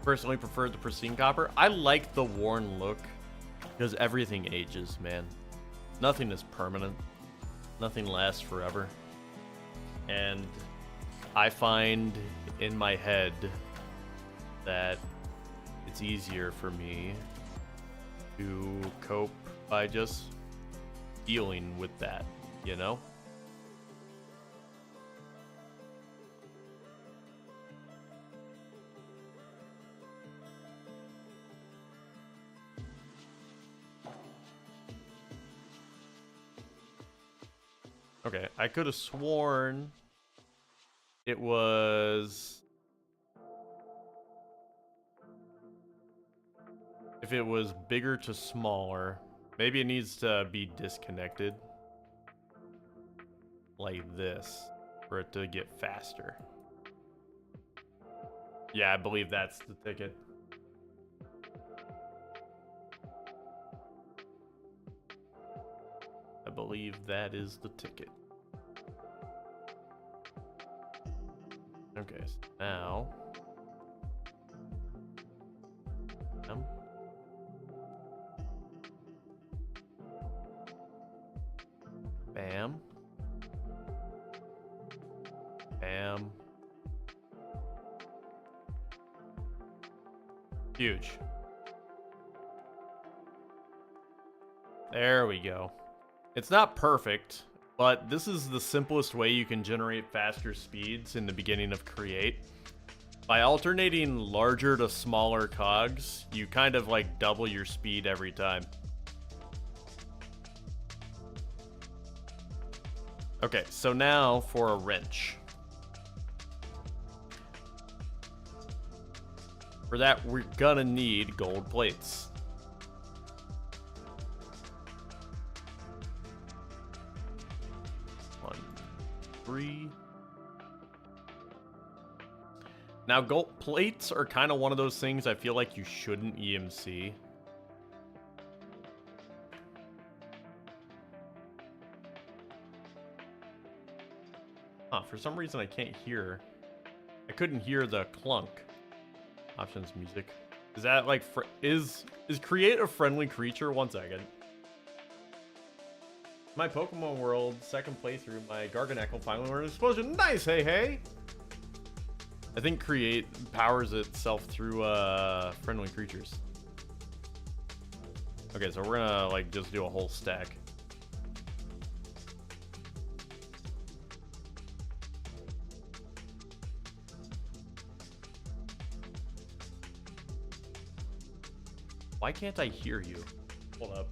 Personally preferred the pristine copper. I like the worn look because everything ages, man. Nothing is permanent. Nothing lasts forever. And I find in my head that it's easier for me to cope by just dealing with that, you know? Okay, I could have sworn it was... If it was bigger to smaller, maybe it needs to be disconnected. Like this, for it to get faster. Yeah, I believe that's the ticket. I believe that is the ticket. Okay, so now... Bam. Bam. Huge. There we go. It's not perfect, but this is the simplest way you can generate faster speeds in the beginning of Create. By alternating larger to smaller cogs, you kind of like double your speed every time. Okay, so now for a wrench. For that, we're gonna need gold plates. One, three. Now, gold plates are kind of one of those things I feel like you shouldn't EMC. For some reason I can't hear. I couldn't hear the clunk. Options, music. Is that like is create a friendly creature? 1 second. My Pokemon World second playthrough, my Garganacl finally learned Explosion. Nice, hey, hey. I think Create powers itself through friendly creatures. Okay, so we're gonna like just do a whole stack. Why can't I hear you? Hold up.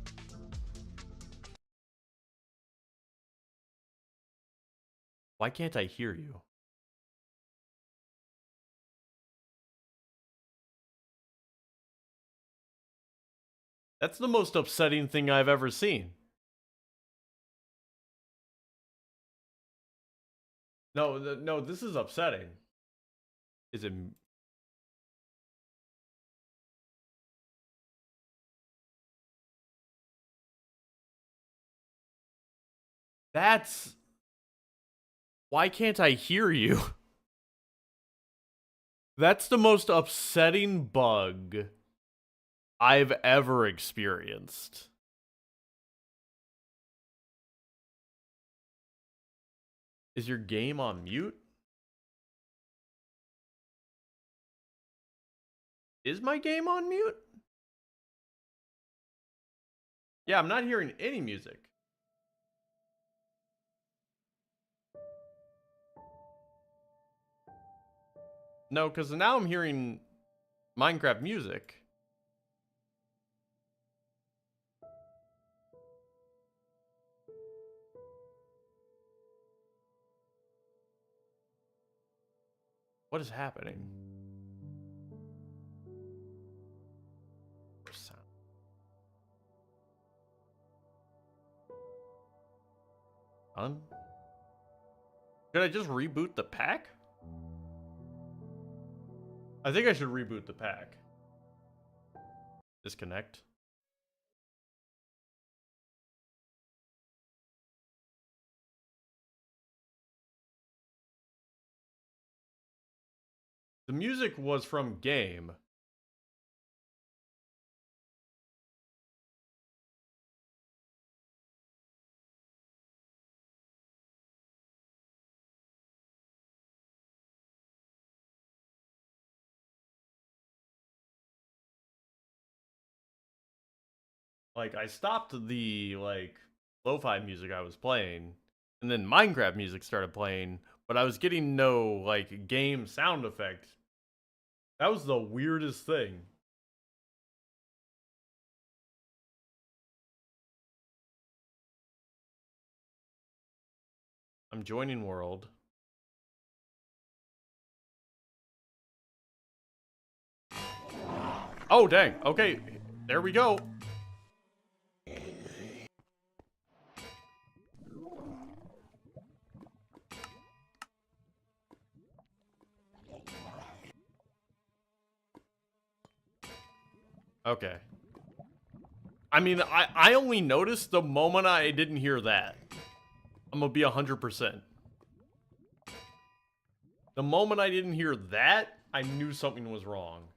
Why can't I hear you? That's the most upsetting thing I've ever seen. No, no, this is upsetting. Is it? That's... Why can't I hear you? That's the most upsetting bug I've ever experienced. Is your game on mute? Is my game on mute? Yeah, I'm not hearing any music. No, because now I'm hearing Minecraft music. What is happening? Done? Should I just reboot the pack? I think I should reboot the pack. Disconnect. The music was from game. Like, I stopped the, like, lo-fi music I was playing, and then Minecraft music started playing, but I was getting no, like, game sound effect. That was the weirdest thing. I'm joining world. Oh, dang. Okay, there we go. Okay. I mean, I only noticed the moment I didn't hear that. I'm gonna be 100%. The moment I didn't hear that, I knew something was wrong.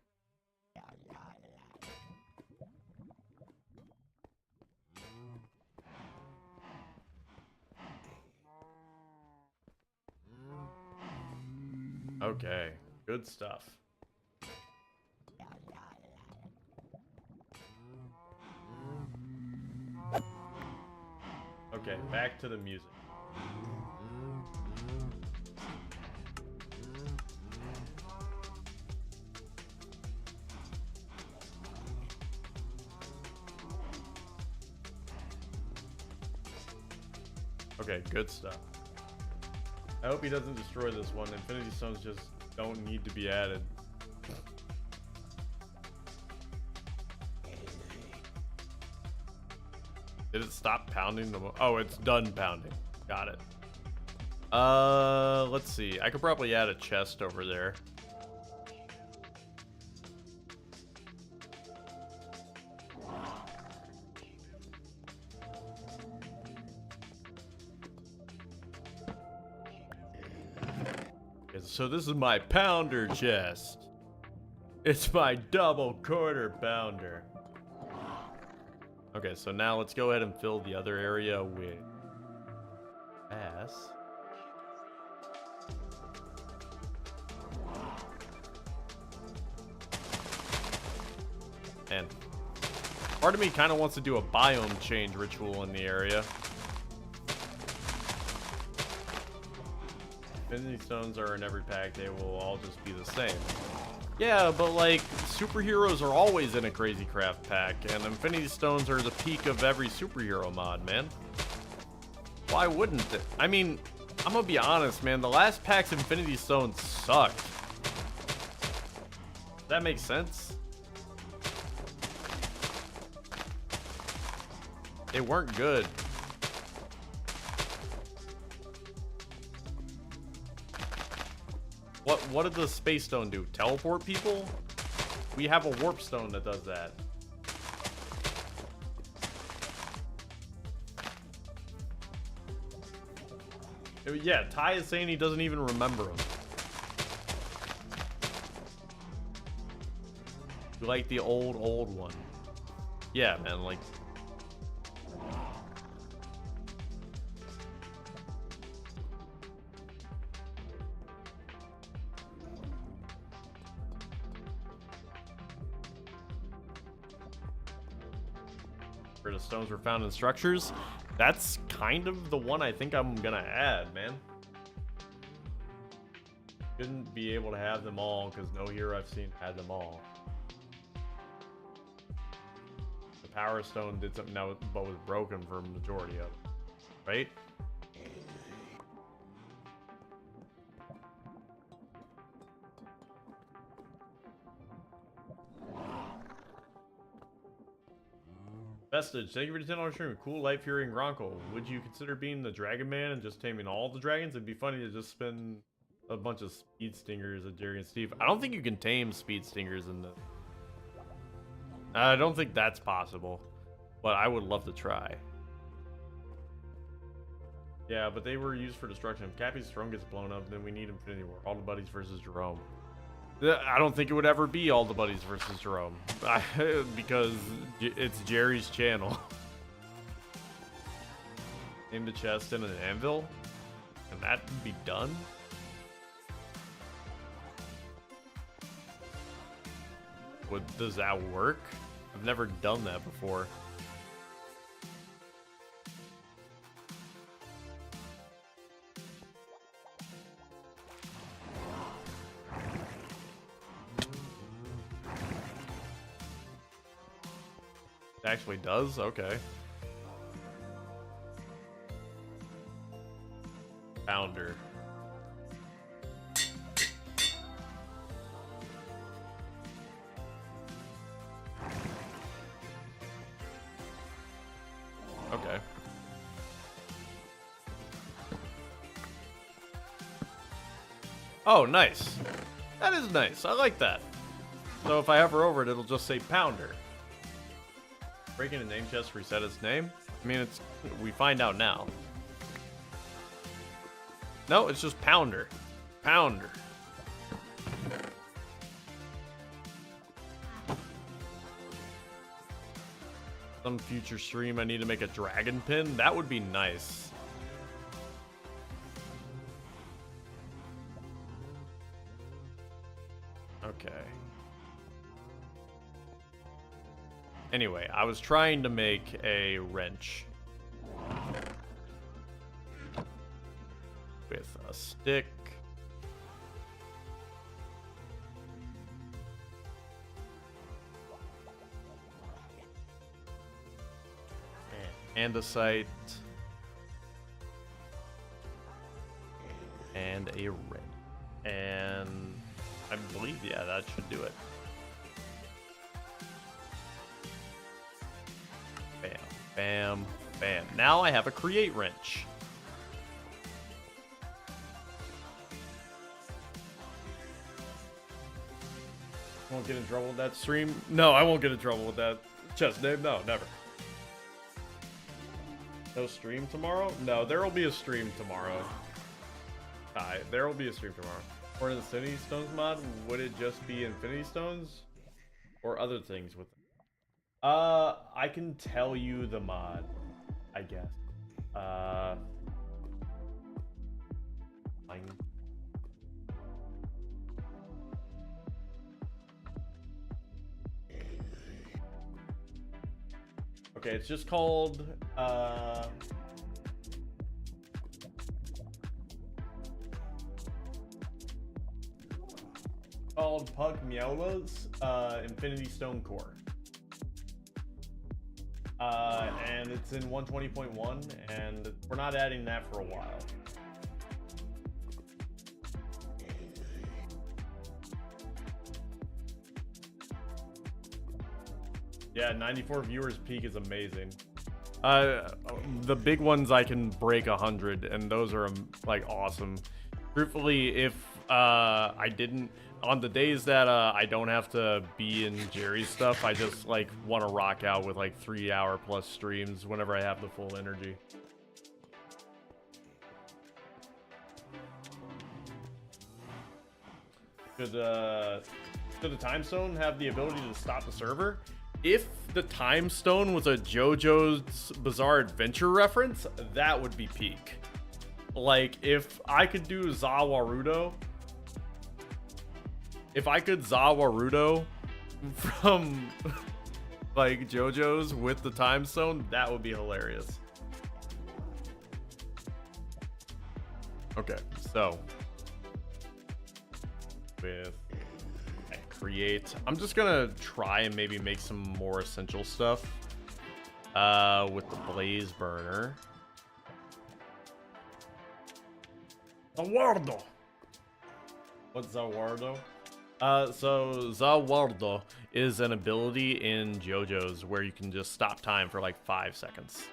Okay, good stuff. Okay, back to the music. Okay, good stuff. I hope he doesn't destroy this one. Infinity Stones just don't need to be added. Did it stop pounding the oh, it's done pounding. Got it. Let's see. I could probably add a chest over there. Okay, so this is my pounder chest. It's my double quarter pounder. Okay, so now let's go ahead and fill the other area with Ass. And part of me kind of wants to do a biome change ritual in the area. Infinity stones are in every pack. They will all just be the same. Yeah, but like, superheroes are always in a Crazy Craft pack, and Infinity Stones are the peak of every superhero mod, man. Why wouldn't it? I mean, I'm gonna be honest, man. The last pack's Infinity Stones sucked. Does that make sense? They weren't good. What did the Space Stone do? Teleport people? We have a Warp Stone that does that. Yeah, Ty is saying he doesn't even remember him. You like the old one. Yeah, man, like... Where the stones were found in structures. That's kind of the one I think I'm gonna add, man. Shouldn't be able to have them all because no hero I've seen had them all. The Power Stone did something that was, but was broken for a majority of it, right? Vestige, thank you for the $10 stream. Cool life hearing Ronco. Would you consider being the Dragon Man and just taming all the dragons? It'd be funny to just spin a bunch of Speed Stingers at Jerry and Steve. I don't think you can tame Speed Stingers in the... I don't think that's possible, but I would love to try. Yeah, but they were used for destruction. If Cappy's throne gets blown up, then we need Infinity War. All the buddies versus Jerome. I don't think it would ever be all the buddies versus Jerome because it's Jerry's channel. Name the chest and an anvil, and that would be done. Does that work? I've never done that before. It actually does? Okay. Founder. Okay. Oh, nice. That is nice. I like that. So if I hover over it, it'll just say Pounder. Breaking a name chest, reset its name? I mean, it's... we find out now. No, it's just Pounder. Pounder. Some future stream, I need to make a dragon pin? That would be nice. Okay. Anyway, I was trying to make a wrench with a stick. And andesite. And a wrench. And I believe, yeah, that should do it. Bam, bam, bam. Now I have a create wrench. Won't get in trouble with that stream? No, I won't get in trouble with that chest name. No, never. No stream tomorrow? No, there will be a stream tomorrow. Hi, there will be a stream tomorrow. For the Infinity Stones mod, would it just be Infinity Stones? Or other things with them? I can tell you the mod, I guess. Fine. Okay, it's just called Pug Meowla's Infinity Stone Core. And it's in 120.1, and we're not adding that for a while. Yeah, 94 viewers peak is amazing. The big ones I can break 100, and those are like awesome. Truthfully, if I didn't, on the days that I don't have to be in Jerry's stuff, I just like want to rock out with like 3-hour plus streams whenever I have the full energy. Should the time stone have the ability to stop the server? If the time stone was a JoJo's Bizarre Adventure reference, that would be peak. Like, if I could do Zawarudo, if I could Zawarudo from like JoJo's with the time stone, that would be hilarious. Okay, so with create, I'm just gonna try and maybe make some more essential stuff with the blaze burner. Zawardo. What's Zawardo? So Zawardo is an ability in JoJo's where you can just stop time for like 5 seconds.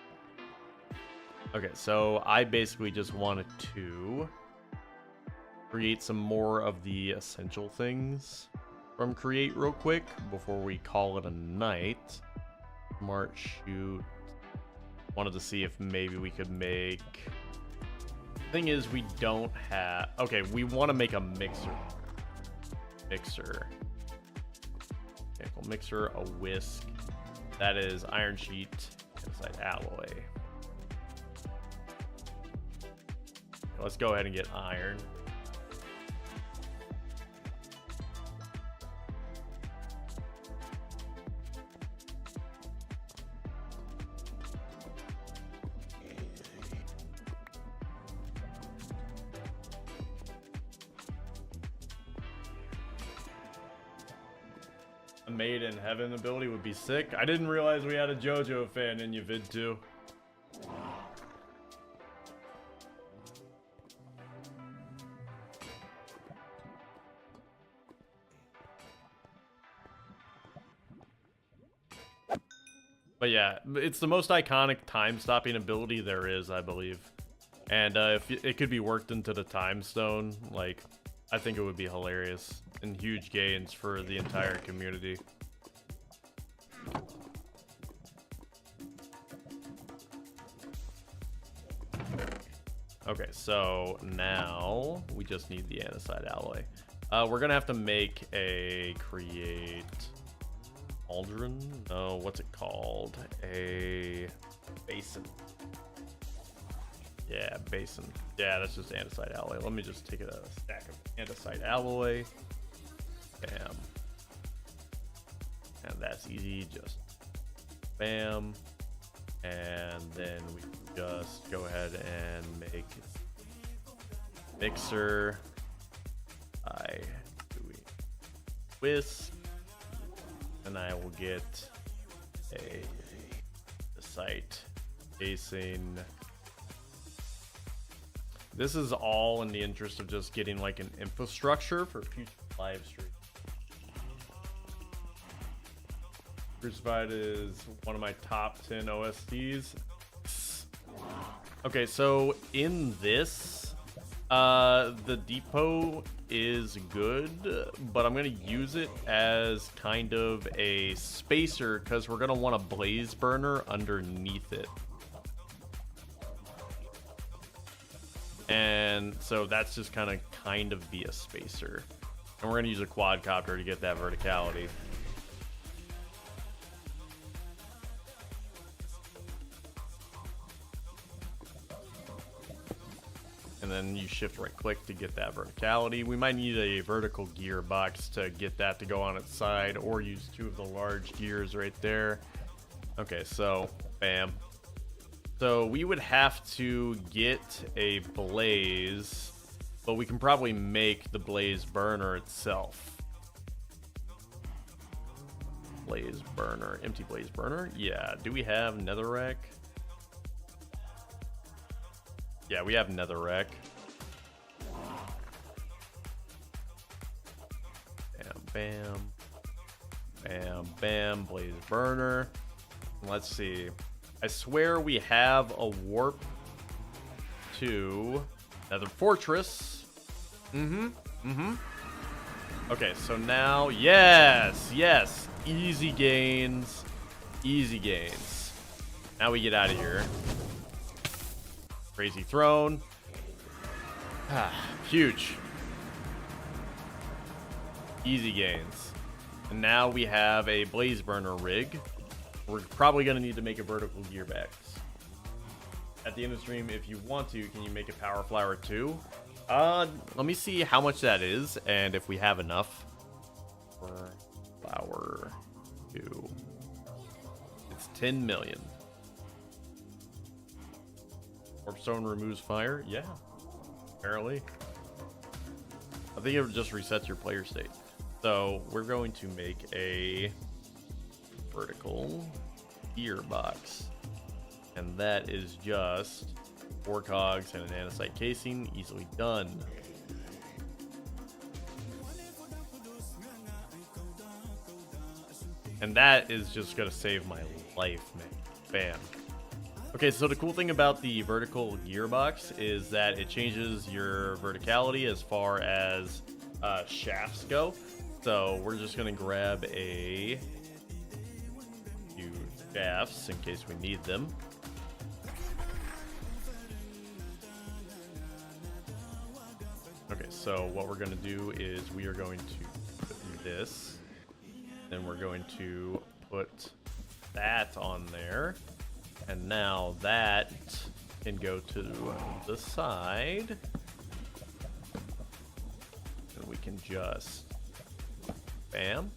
Okay, so I basically just wanted to create some more of the essential things from create real quick before we call it a night. Smart shoot. Wanted to see if maybe we could make... Thing is, we don't have... Okay, we want to make a mixer. Mechanical mixer, a whisk. That is iron sheet, inside alloy. Let's go ahead and get iron. Made in Heaven ability would be sick. I didn't realize we had a JoJo fan in your vid too. But yeah, it's the most iconic time-stopping ability there is, I believe. And if it could be worked into the time stone, like, I think it would be hilarious and huge gains for the entire community. Okay, so now we just need the andesite alloy. We're gonna have to make a create cauldron. No, what's it called? A basin. Yeah, basin. Yeah, that's just andesite alloy. Let me just take a stack of andesite alloy. Bam. And that's easy. Just bam. And then we just go ahead and make mixer. Whisk. And I will get a site casing. This is all in the interest of just getting like an infrastructure for future live streams. Crucified is one of my top 10 OSTs. Okay, so in this, the depot is good, but I'm gonna use it as kind of a spacer because we're gonna want a blaze burner underneath it. And so that's just kind of be a spacer. And we're gonna use a quadcopter to get that verticality. And and then you shift right click to get that verticality. We might need a vertical gearbox to get that to go on its side, or use two of the large gears right there. Okay, so bam. So we would have to get a blaze, but we can probably make the blaze burner itself. Blaze burner, empty blaze burner. Yeah, do we have netherrack? Yeah, we have netherrack. Bam, bam. Bam, bam, blaze burner. Let's see. I swear we have a warp to Nether Fortress. Okay, so now, yes, easy gains, easy gains. Now we get out of here. Crazy throne. Huge. Easy gains. And now we have a blaze burner rig. We're probably going to need to make a vertical gearbox. At the end of the stream, if you want to, can you make a power flower too? Let me see how much that is and if we have enough. Flower 2. It's 10 million. Warpstone removes fire? Yeah, apparently. I think it just resets your player state. So we're going to make a vertical gearbox, and that is just 4 cogs and an andesite casing. Easily done. And that is just gonna save my life, man. Bam. Okay, so the cool thing about the vertical gearbox is that it changes your verticality as far as shafts go. So we're just gonna grab a few shafts in case we need them. Okay, so what we're gonna do is we are going to put this, then we're going to put that on there, and now that can go to the side, and we can just bam,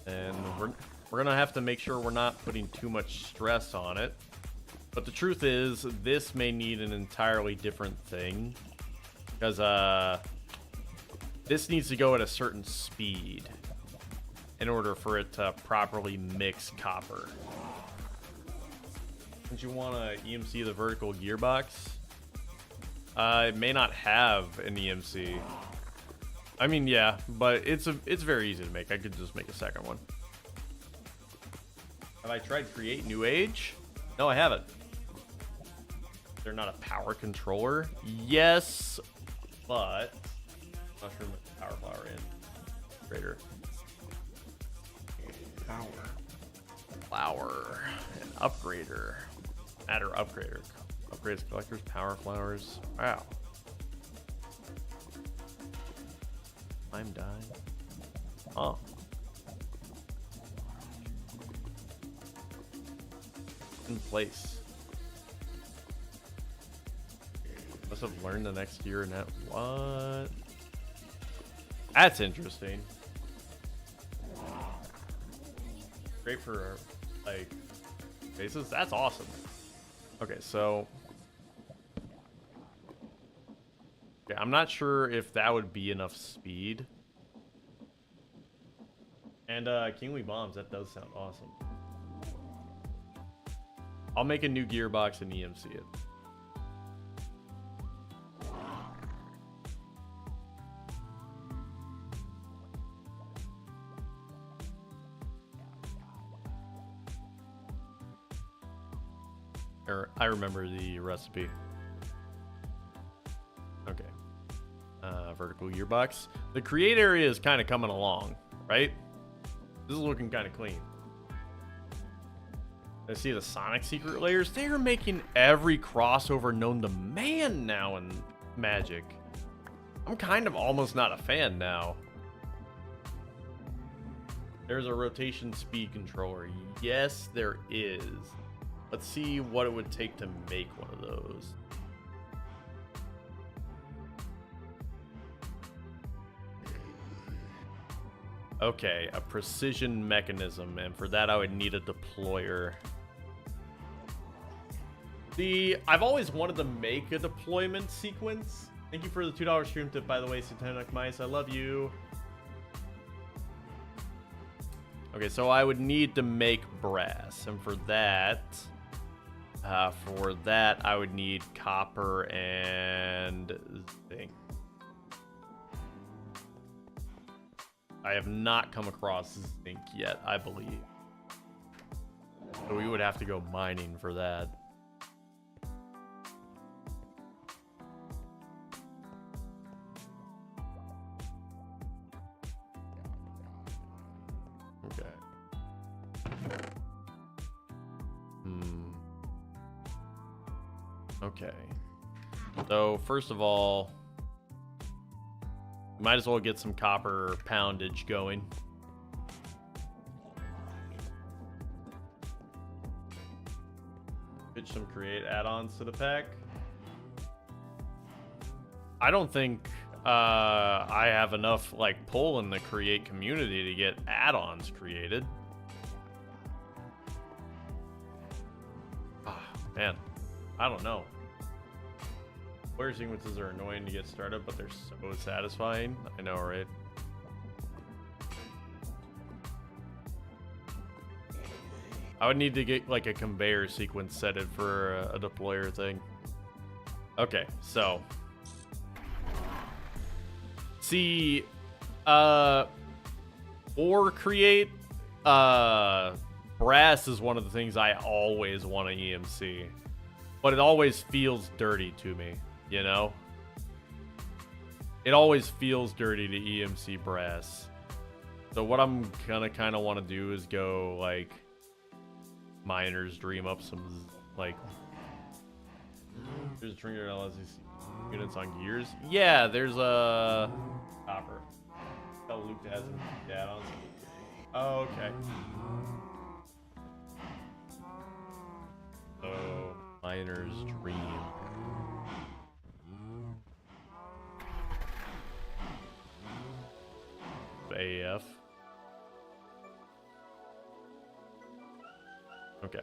and we're gonna have to make sure we're not putting too much stress on it. But the truth is, this may need an entirely different thing, because this needs to go at a certain speed in order for it to properly mix copper. Don't you want to EMC the vertical gearbox? It may not have an EMC. I mean, yeah, but it's very easy to make. I could just make a second one. Have I tried create new age? No, I haven't. They're not a power controller. Yes, but mushroom power flower in greater flower and upgrader, matter upgrader, upgrades collectors, power flowers. Wow, I'm dying. Oh, in place. Must have learned the next year and that. What? That's interesting. Great for like bases. That's awesome. Okay, so yeah, I'm not sure if that would be enough speed. And Kingly bombs, that does sound awesome. I'll make a new gearbox and EMC it. I remember the recipe. Okay. Vertical gearbox. The create area is kind of coming along, right? This is looking kind of clean. I see the Sonic secret layers. They are making every crossover known to man now in Magic. I'm kind of almost not a fan now. There's a rotation speed controller. Yes, there is. Let's see what it would take to make one of those. Okay, a precision mechanism, and for that I would need a deployer. I've always wanted to make a deployment sequence. Thank you for the $2 stream tip, by the way, Satanic Mice. I love you. Okay, so I would need to make brass, and for that I would need copper and zinc. I have not come across zinc yet, I believe. So we would have to go mining for that. Okay. Okay. So, first of all, might as well get some copper poundage going. Pitch some create add-ons to the pack. I don't think I have enough like pull in the create community to get add-ons created. Ah, man, I don't know. Player sequences are annoying to get started, but they're so satisfying. I know, right? I would need to get like a conveyor sequence set it for a deployer thing. Okay, so see, or create brass is one of the things I always want to EMC, but it always feels dirty to me, you know? It always feels dirty to EMC brass. So what I'm gonna kind of want to do is go like miners, dream up some like there's a trigger that allows these units on gears. Yeah, there's a copper. Tell Luke to have some add-ons. Oh, okay. So miner's dream. AF. Okay.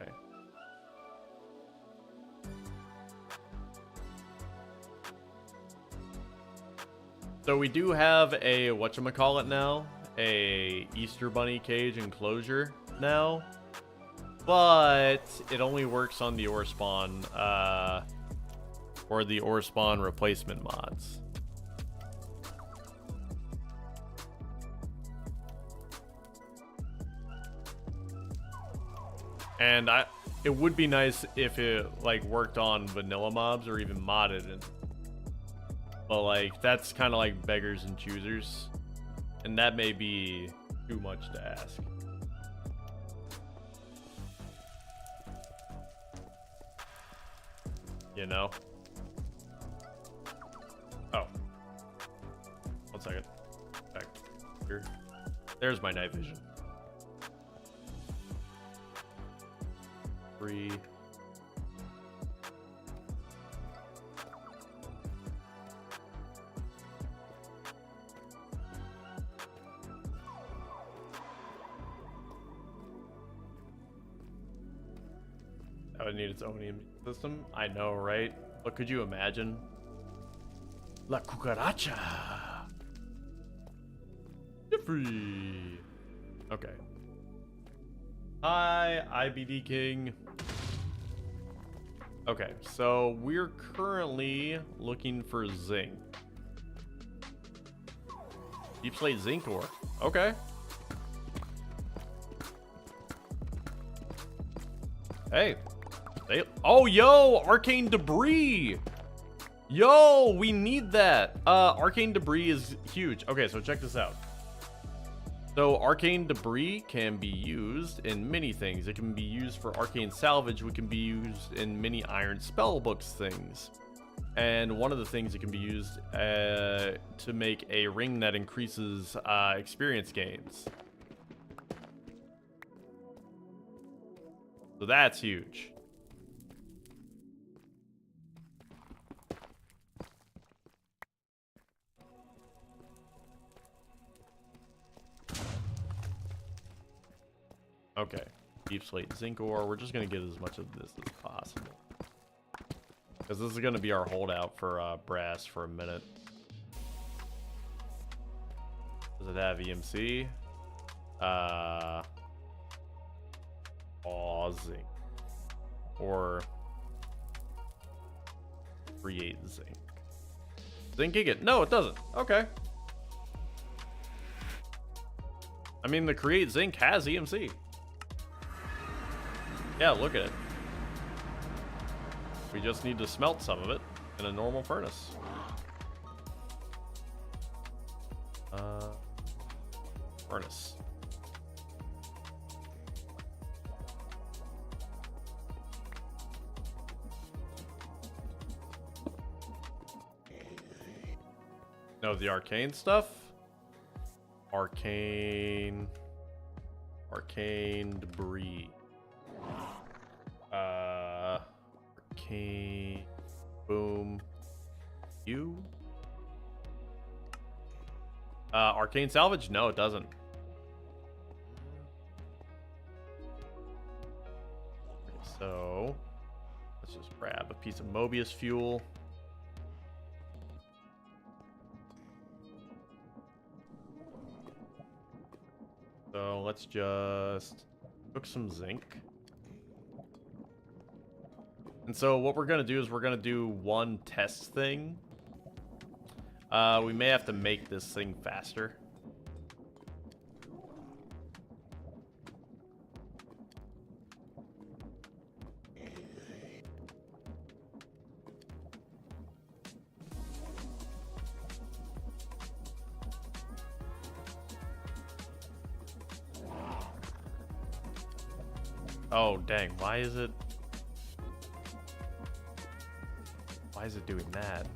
So we do have a whatchamacallit now, a Easter Bunny cage enclosure now, but it only works on the ore spawn, or the ore spawn replacement mods. And it would be nice if it like worked on vanilla mobs or even modded it. But like that's kind of like beggars and choosers, and that may be too much to ask. You know? Oh. 1 second. Back here. There's my night vision. 3. That would need its own immune system. I know, right? But could you imagine? La cucaracha. Jeffrey. Okay. Hi, IBD King. Okay, so we're currently looking for zinc. Deep slate zinc ore. Okay. Hey. Oh, yo, arcane debris. Yo, we need that. Arcane debris is huge. Okay, so check this out. So arcane debris can be used in many things. It can be used for arcane salvage, which can be used in many iron spellbooks things. And one of the things it can be used to make a ring that increases experience gains. So that's huge. deep slate zinc ore. We're just gonna get as much of this as possible. Because this is gonna be our holdout for brass for a minute. Does it have EMC? Zinc. Or create zinc. Zinking it? No, it doesn't. Okay. I mean, the create zinc has EMC. Yeah, look at it. We just need to smelt some of it in a normal furnace. Furnace. No, the arcane stuff. Arcane debris. Arcane boom. Arcane salvage? No, it doesn't. So let's just grab a piece of Mobius fuel. So let's just cook some zinc. And so what we're going to do is we're going to do one test thing. We may have to make this thing faster. Oh, dang. Why is it doing that?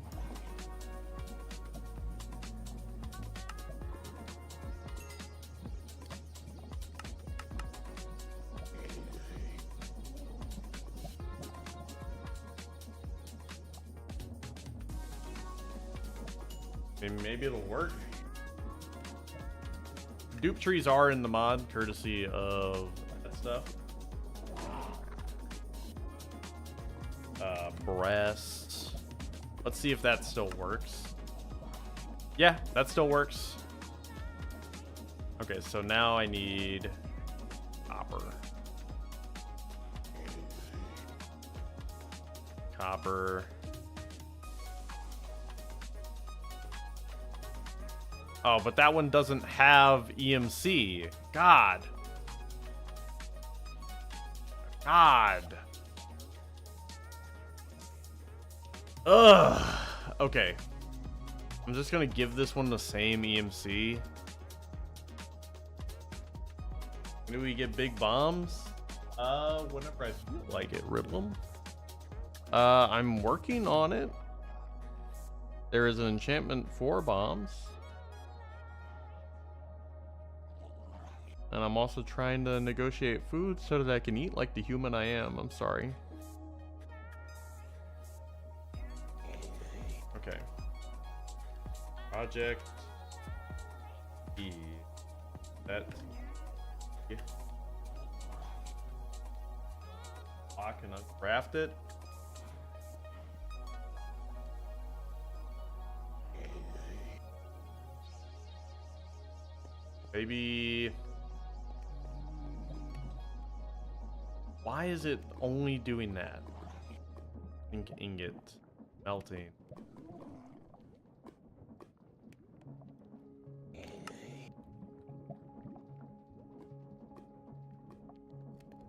I mean, maybe it'll work. Dupe trees are in the mod, courtesy of that stuff. Brass. Let's see if that still works. Yeah, that still works. Okay, so now I need copper. Copper. Oh, but that one doesn't have EMC. God. Ugh. Okay. I'm just gonna give this one the same EMC. Do we get big bombs? Whenever I feel like it, Riddlem. I'm working on it. There is an enchantment for bombs. And I'm also trying to negotiate food so that I can eat like the human I am. I'm sorry. Okay. Project E. That. Yeah. I can uncraft it. Maybe. Why is it only doing that? Ink ingot melting.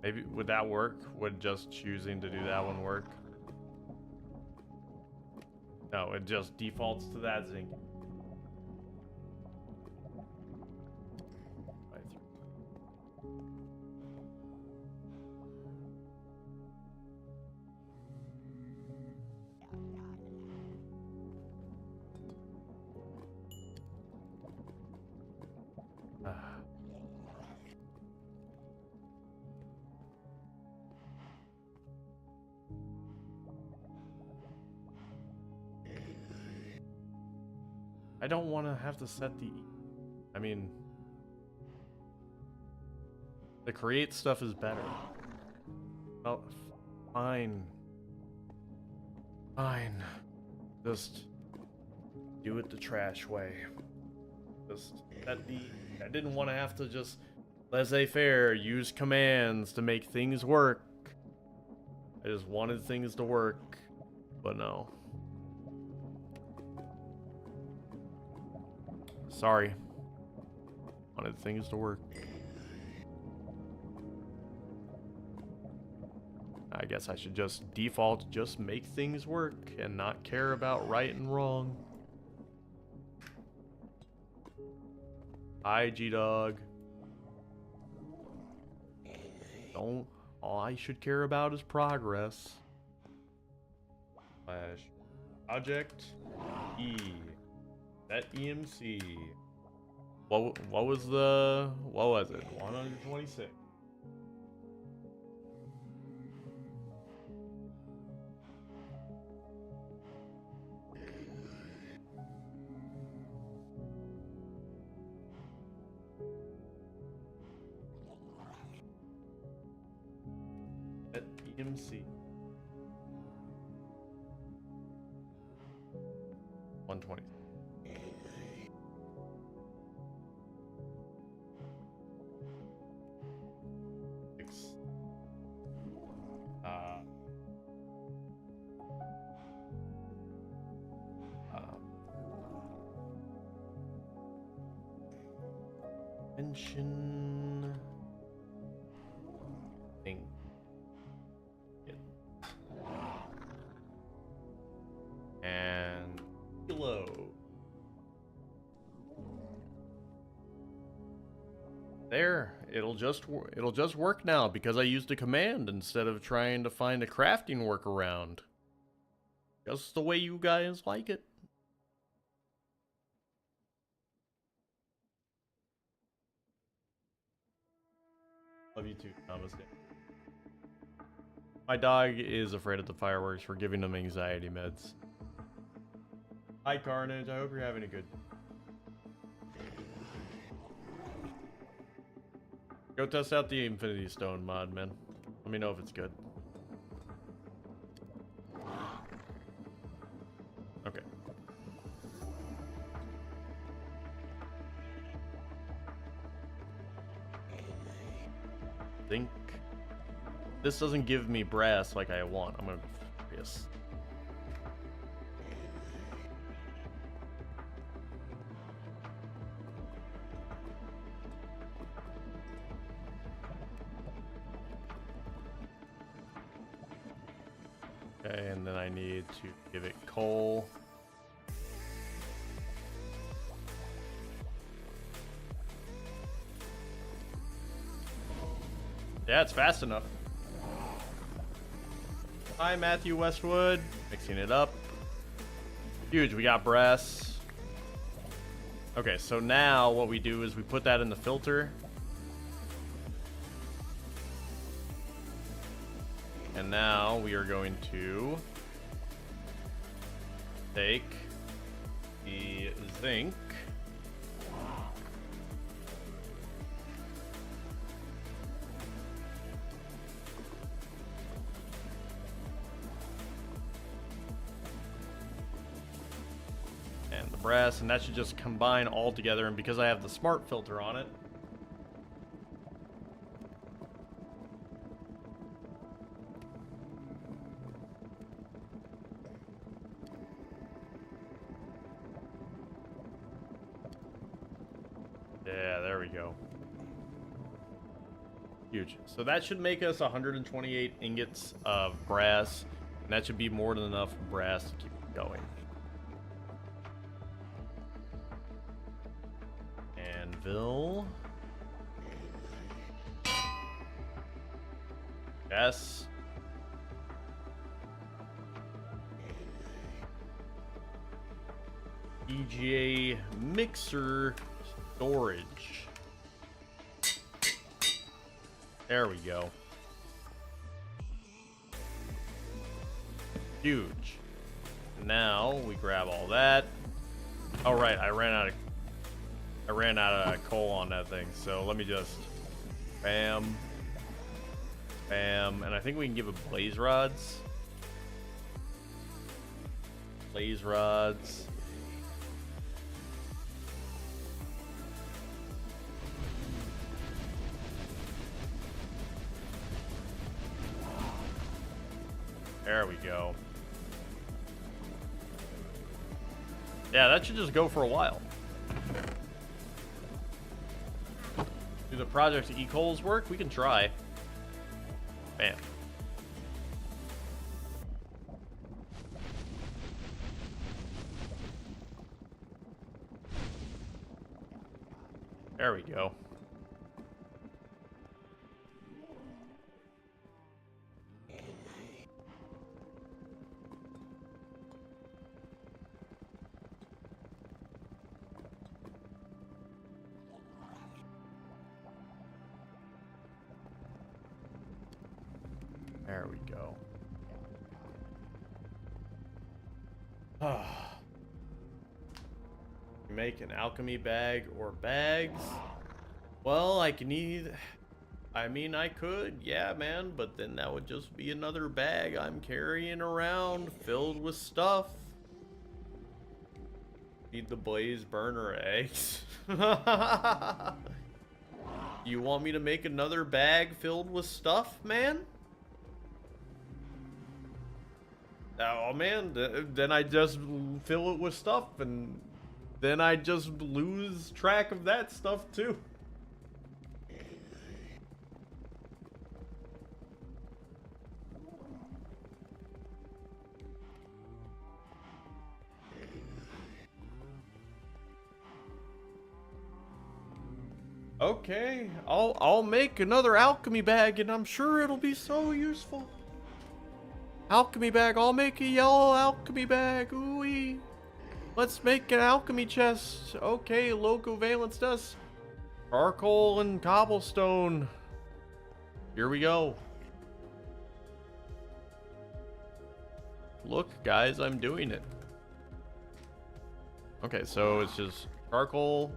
Maybe would that work? Would just choosing to do that one work? No, it just defaults to that zinc. I don't want to have to set the... I mean... The create stuff is better. Oh, fine. Fine. Just do it the trash way. I didn't want to have to just laissez-faire, use commands to make things work. I just wanted things to work, but no. Sorry. Wanted things to work. I guess I should just default, just make things work and not care about right and wrong. Hi, G-Dog. Don't. All I should care about is progress. Slash project E. Set EMC. What was it? 126. Set EMC. 120. Mention thing. And kilo. There, it'll just work now because I used a command instead of trying to find a crafting workaround. Just the way you guys like it. Love you too, Namaste. My dog is afraid of the fireworks. We're giving him anxiety meds. Hi, Carnage. I hope you're having a good. Go test out the Infinity Stone mod, man. Let me know if it's good. Okay. Think this doesn't give me brass like I want. I'm gonna be furious. Okay, and then I need to give it coal. Yeah, it's fast enough. Hi, Matthew Westwood. Mixing it up. Huge, we got brass. Okay, so now what we do is we put that in the filter. And now we are going to take the zinc. And the brass, and that should just combine all together. And because I have the smart filter on it, yeah, there we go. Huge. So that should make us 128 ingots of brass, and that should be more than enough brass to keep it going. Anvil. Yes. EGA mixer storage. There we go. Huge. Now we grab all that. Oh right, I ran out of coal on that thing, so let me just Bam. Bam. And I think we can give it blaze rods. Blaze rods. There we go. Yeah, that should just go for a while. Do the Project E-Coals work? We can try. Bam. There we go. There we go. Make an alchemy bag or bags. Well, I mean, I could, yeah, man, but then that would just be another bag I'm carrying around filled with stuff. Need the blaze burner eggs. You want me to make another bag filled with stuff, man? Oh man, then I just fill it with stuff, and then I just lose track of that stuff too. Okay, I'll make another alchemy bag, and I'm sure it'll be so useful. Alchemy bag, I'll make a yellow alchemy bag. Ooh-wee. Let's make an alchemy chest. Okay, local valence dust. Charcoal and cobblestone. Here we go. Look, guys, I'm doing it. Okay, so it's just charcoal.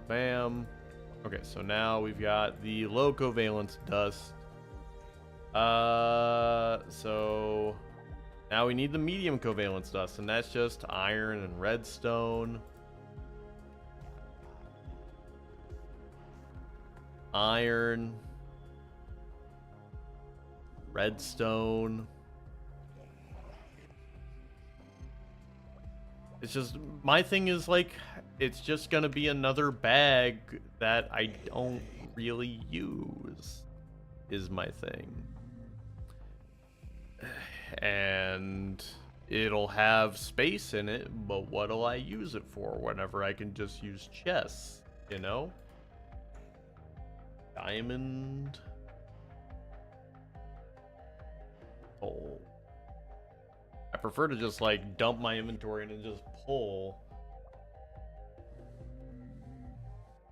Bam. Okay, so now we've got the low covalence dust. So now we need the medium covalence dust, and that's just iron and redstone. Iron. Redstone. It's just, my thing is like, it's just gonna be another bag that I don't really use, is my thing. And it'll have space in it, but what'll I use it for whenever I can just use chests, you know? Diamond. Coal. I prefer to just like dump my inventory and then just pull.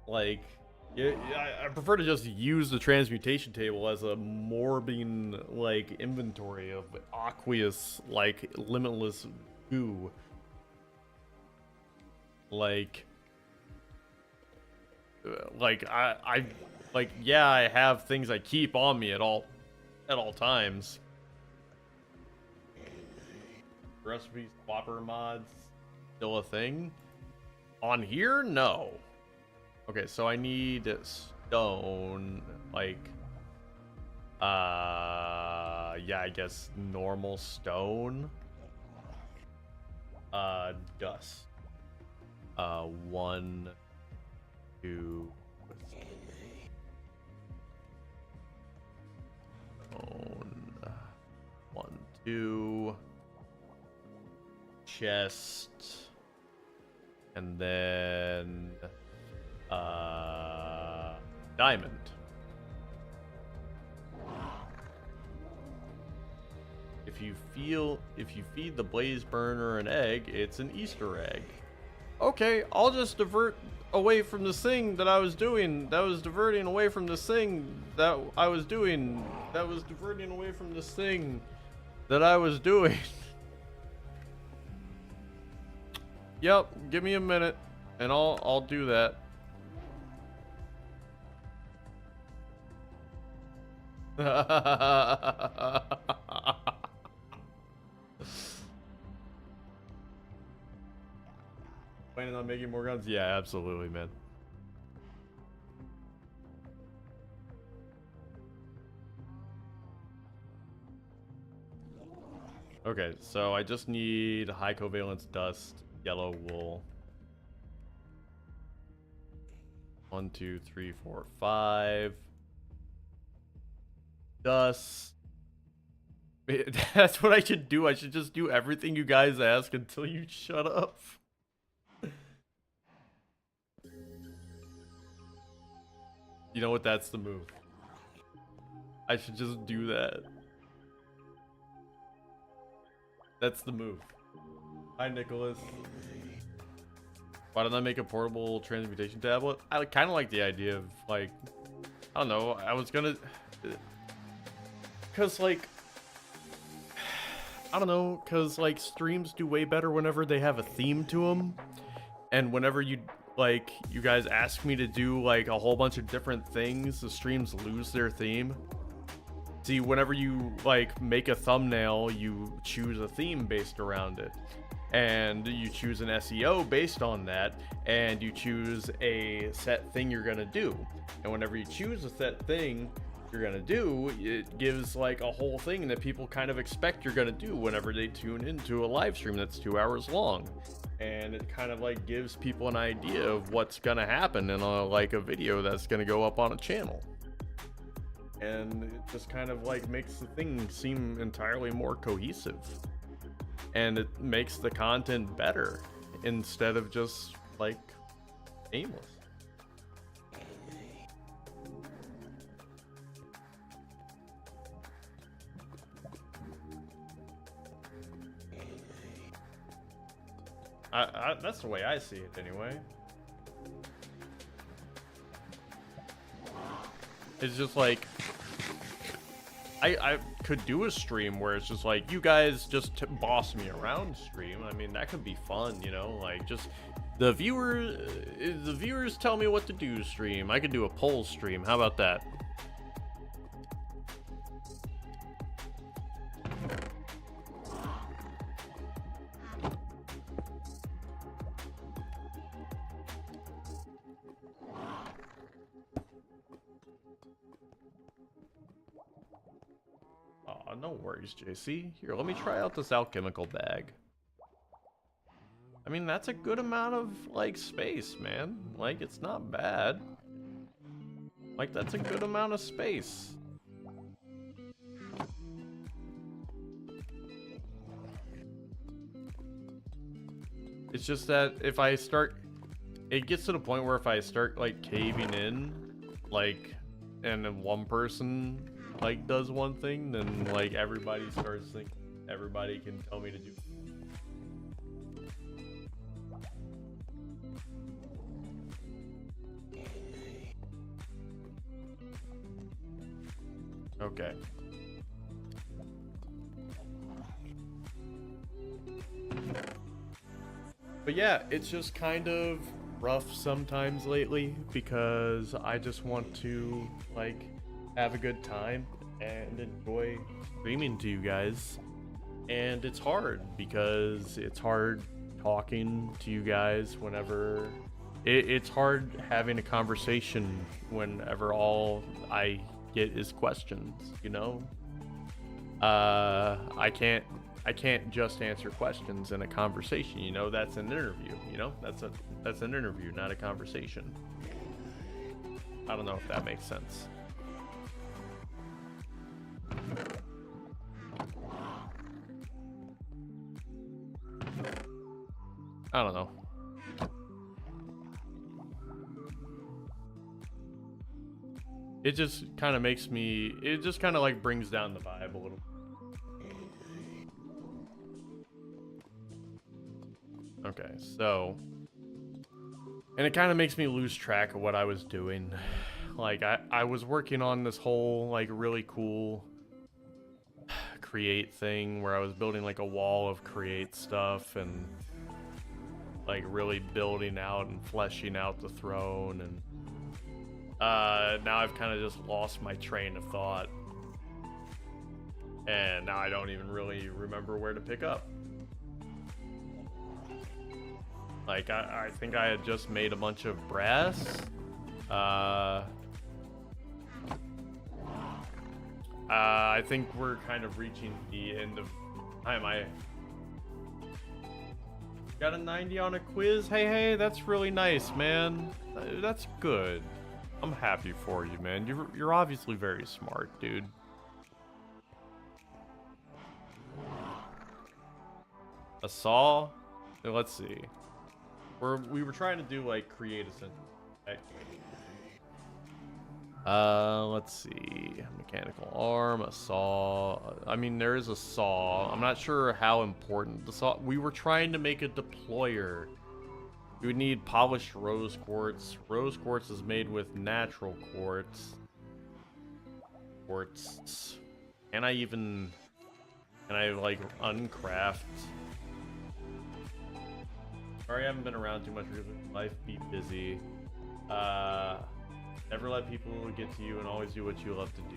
Like, yeah, I prefer to just use the transmutation table as a morbing like inventory of aqueous, like limitless goo. Like I like, yeah, I have things I keep on me at all times. Recipe swapper mods still a thing on here? No. Okay, so I need stone, like yeah, I guess normal stone. Dust. 1, 2, stone. 1, 2. Chest, and then diamond. If you feed the blaze burner an egg, it's an Easter egg. Okay, I'll just divert away from this thing that I was doing. That was diverting away from this thing that I was doing. That was diverting away from this thing that I was doing. Yep, give me a minute, and I'll do that. Planning on making more guns? Yeah, absolutely, man. Okay, so I just need high covalence dust, yellow wool. 1, 2, 3, 4, 5. Dust. That's what I should do. I should just do everything you guys ask until you shut up. You know what? That's the move. I should just do that. That's the move. Hi, Nicholas. Why don't I make a portable transmutation tablet? I kind of like the idea of, like, I don't know. I was gonna, cause like, I don't know, cause like streams do way better whenever they have a theme to them, and whenever you guys ask me to do like a whole bunch of different things, the streams lose their theme. See, whenever you like make a thumbnail, you choose a theme based around it, and you choose an SEO based on that, and you choose a set thing you're gonna do. And whenever you choose a set thing you're gonna do, it gives like a whole thing that people kind of expect you're gonna do whenever they tune into a live stream that's 2 hours long. And it kind of like gives people an idea of what's gonna happen in a video that's gonna go up on a channel. And it just kind of like makes the thing seem entirely more cohesive, and it makes the content better instead of just like aimless. That's the way I see it anyway. It's just like I could do a stream where it's just like you guys just boss me around stream. I mean, that could be fun, you know, like just the viewers tell me what to do stream. I could do a poll stream. How about that? No worries, JC. Here, let me try out this alchemical bag. I mean, that's a good amount of, like, space, man. Like, it's not bad. Like, that's a good amount of space. It's just that if I start... It gets to the point where if I start, like, caving in, like, and then one person... like does one thing, then like everybody starts thinking everybody can tell me to do. Okay. But yeah, it's just kind of rough sometimes lately because I just want to like have a good time and enjoy streaming to you guys, and it's hard because it's hard talking to you guys whenever it's hard having a conversation whenever all I get is questions, you know. I can't just answer questions in a conversation, you know. That's an interview, you know. That's an interview, not a conversation. I don't know if that makes sense. I don't know. It just kind of makes me, it just kind of like brings down the vibe a little. Okay, so, and it kind of makes me lose track of what I was doing. Like I was working on this whole like really cool create thing where I was building like a wall of create stuff, and like really building out and fleshing out the throne, and now I've kind of just lost my train of thought, and now I don't even really remember where to pick up. Like I think I had just made a bunch of brass. I think we're kind of reaching the end of time. I got a 90 on a quiz. Hey, that's really nice, man. That's good. I'm happy for you, man. You're obviously very smart, dude. A saw? Let's see. We were trying to do like create a sentence. Let's see. Mechanical arm, a saw. I mean, there is a saw. I'm not sure how important the saw. We were trying to make a deployer. You would need polished rose quartz. Rose quartz is made with natural quartz. Can I like uncraft? Sorry, I haven't been around too much recently. Life be busy. Never let people get to you and always do what you love to do.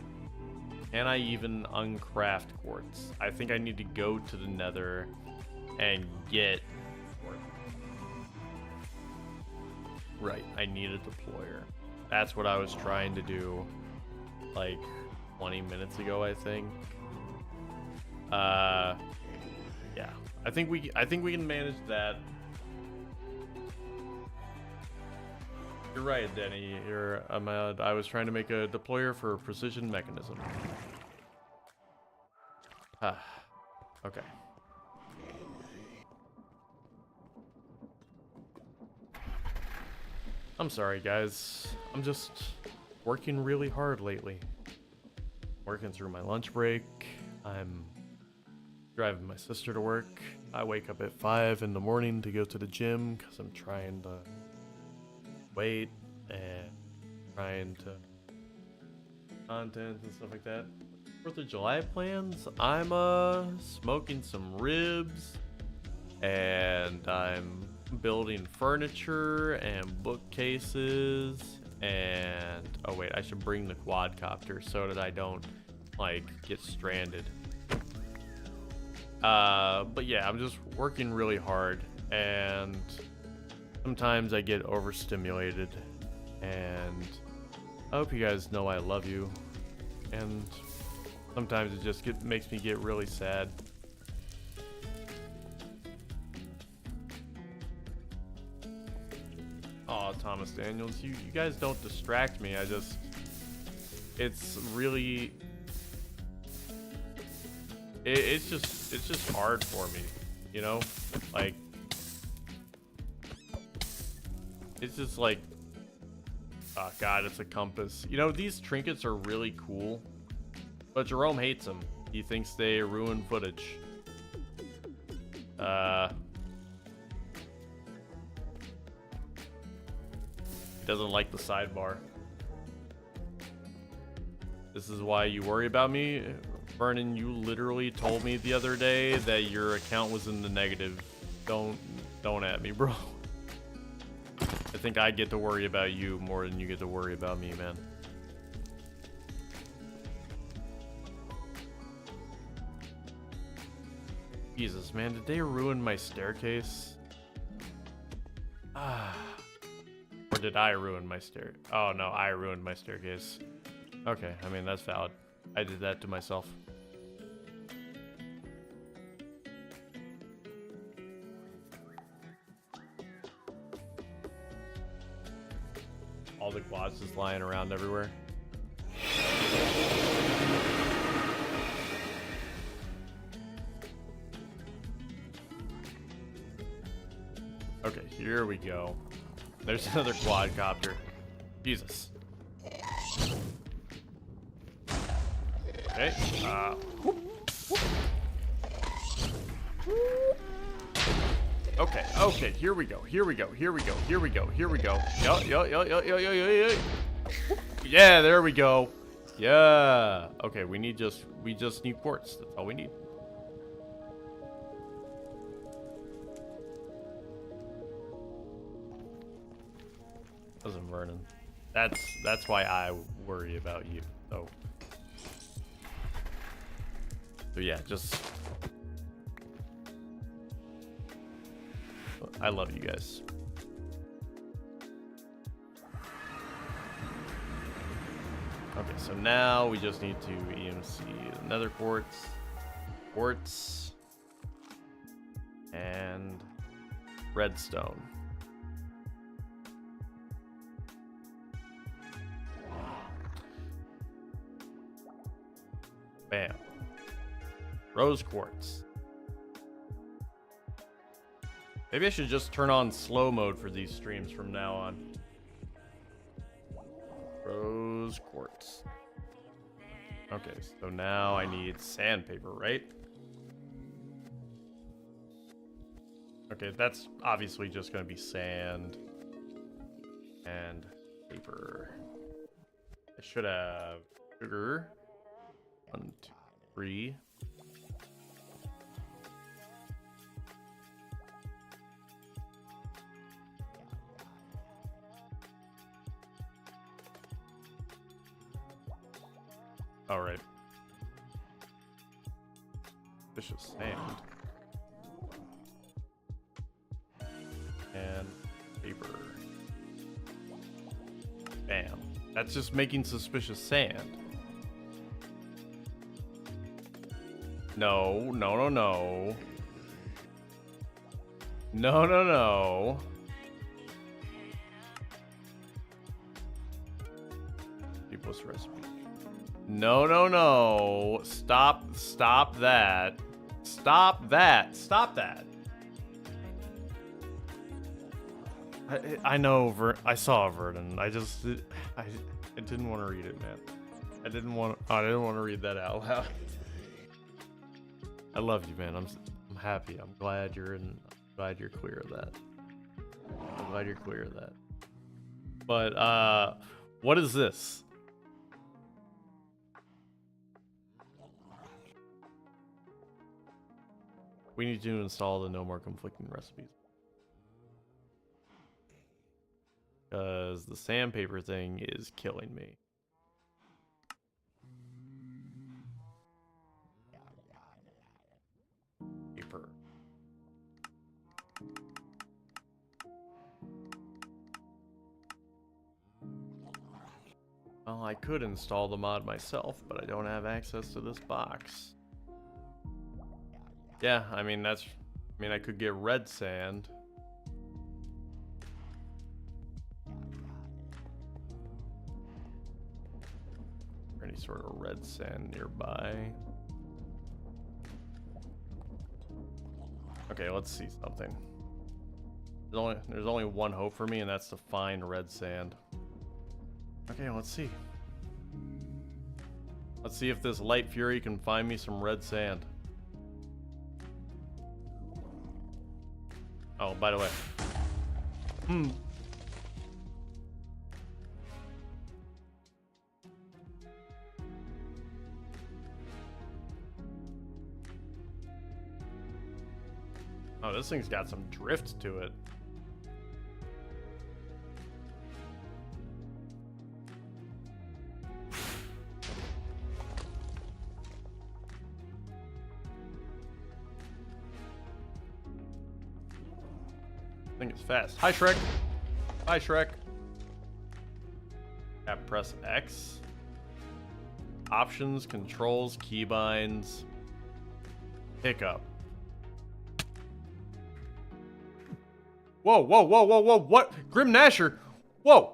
Can I even uncraft quartz? I think I need to go to the nether and get quartz. Right, I need a deployer. That's what I was trying to do like 20 minutes ago, I think. Yeah. I think we can manage that. You're right, Denny. I was trying to make a deployer for a precision mechanism. Okay. I'm sorry, guys. I'm just working really hard lately. Working through my lunch break. I'm driving my sister to work. I wake up at 5 in the morning to go to the gym because I'm trying to weight and trying to content and stuff like that. 4th of July plans, I'm smoking some ribs, and I'm building furniture and bookcases, and oh wait, I should bring the quadcopter so that I don't like get stranded. But yeah, I'm just working really hard, and sometimes I get overstimulated, and I hope you guys know I love you, and sometimes it just makes me get really sad. Aw, Thomas Daniels, you guys don't distract me. It's really, it's just hard for me, you know? Like, it's just like, oh god, it's a compass. You know, these trinkets are really cool, but Jerome hates them. He thinks they ruin footage. He doesn't like the sidebar. This is why you worry about me? Vernon, you literally told me the other day that your account was in the negative. Don't at me, bro. I think I get to worry about you more than you get to worry about me, man. Jesus, man, did they ruin my staircase? Or did I ruin my stair? Oh no, I ruined my staircase. Okay, I mean, that's valid. I did that to myself. All the quads just lying around everywhere. Okay, here we go. There's another quadcopter. Jesus. Okay. Okay, here we go. Yo. Yeah, there we go. Yeah. Okay, we just need quartz. That's all we need. . 'Cause Listen, Vernon. That's why I worry about you. So yeah, just I love you guys. Okay, so now we just need to EMC nether quartz, and redstone. Bam. Rose quartz. Maybe I should just turn on slow mode for these streams from now on. Rose quartz. Okay, so now I need sandpaper, right? Okay, that's obviously just gonna be sand and paper. I should have sugar. 1, 2, 3. All right. Vicious sand. And paper. Bam. That's just making suspicious sand. No, no, no, no. No, no, no. People's recipe. No, no, no. Stop that. Stop that. Stop that. I know, I saw Verdon. I didn't want to read it, man. I didn't want to read that out loud. I love you, man. I'm happy. I'm glad you're clear of that. I'm glad you're clear of that. But what is this? We need to install the no more conflicting recipes. Because the sandpaper thing is killing me. Paper. Well, I could install the mod myself, but I don't have access to this box. Yeah, I mean, I could get red sand. Or any sort of red sand nearby. Okay, let's see something. There's only one hope for me, and that's to find red sand. Okay, let's see. Let's see if this Light Fury can find me some red sand. Oh, by the way. Oh, this thing's got some drift to it. I think it's fast. Hi, Shrek. Hi, Shrek. Press X. Options, controls, keybinds. Pickup. Whoa, whoa, whoa, whoa, whoa, what? Grim Nasher? Whoa!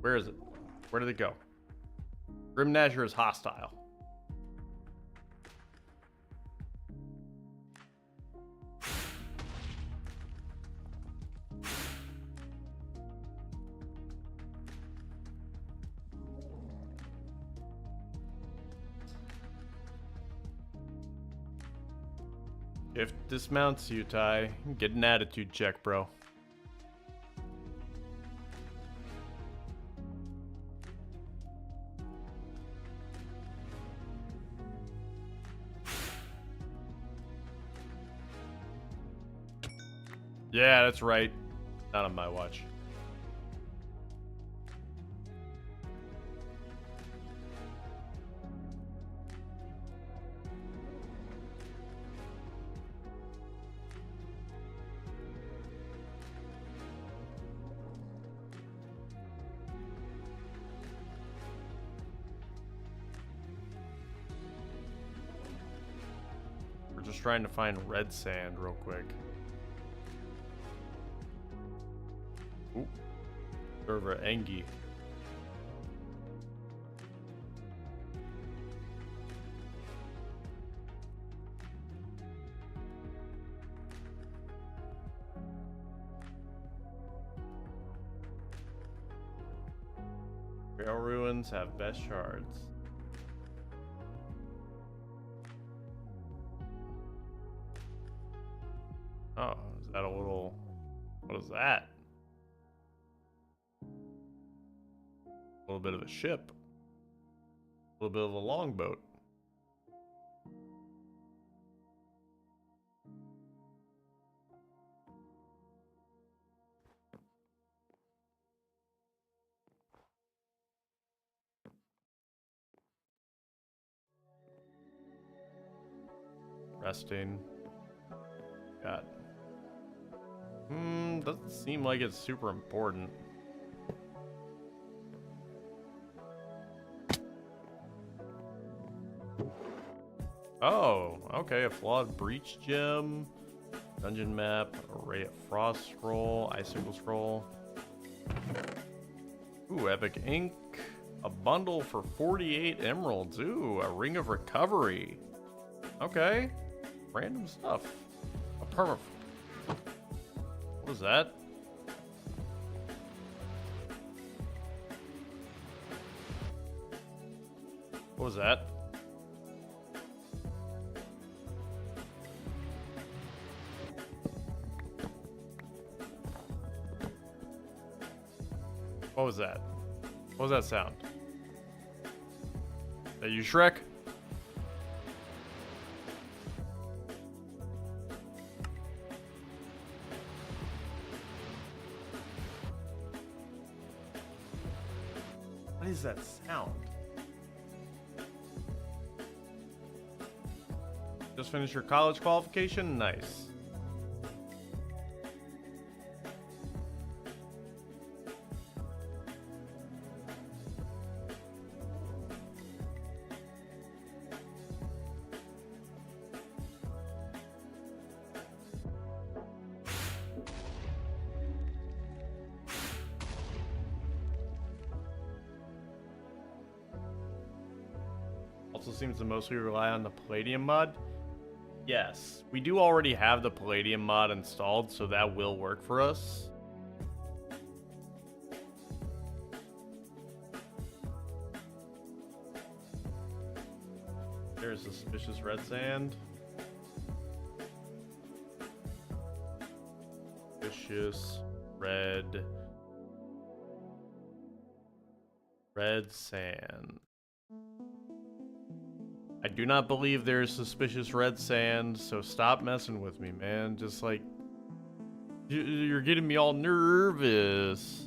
Where is it? Where did it go? Grim Nasher is hostile. If dismounts you, Ty, get an attitude check, bro. Yeah, that's right. Not on my watch. We're just trying to find red sand real quick. Ooh. Server Engi. Trail ruins have best shards. Oh, is that a little... What is that? A little bit of a ship. A little bit of a longboat. Resting. Got. Doesn't seem like it's super important. Oh, okay, a flawed breach gem, dungeon map, array of frost scroll, icicle scroll. Ooh, epic ink, a bundle for 48 emeralds. Ooh, a ring of recovery. Okay, random stuff. A perma. What is that? What was that? What was that? What was that sound? Are you Shrek? What is that sound? Just finished your college qualification? Nice. Also seems to mostly rely on the Palladium mod. Yes, we do already have the Palladium mod installed, so that will work for us. There's suspicious red sand. Suspicious red sand. I do not believe there is suspicious red sand, so stop messing with me, man. Just like, you're getting me all nervous.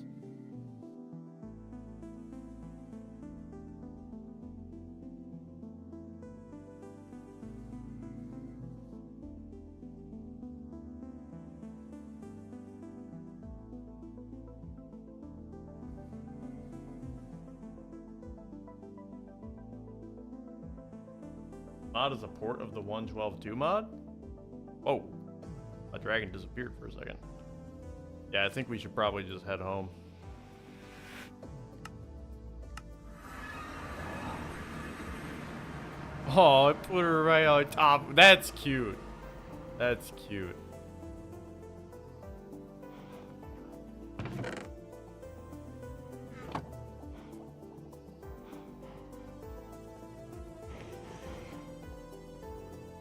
Mod is a port of the 1.12.2 mod? Whoa. My dragon disappeared for a second. Yeah, I think we should probably just head home. Oh, I put her right on top. That's cute. That's cute.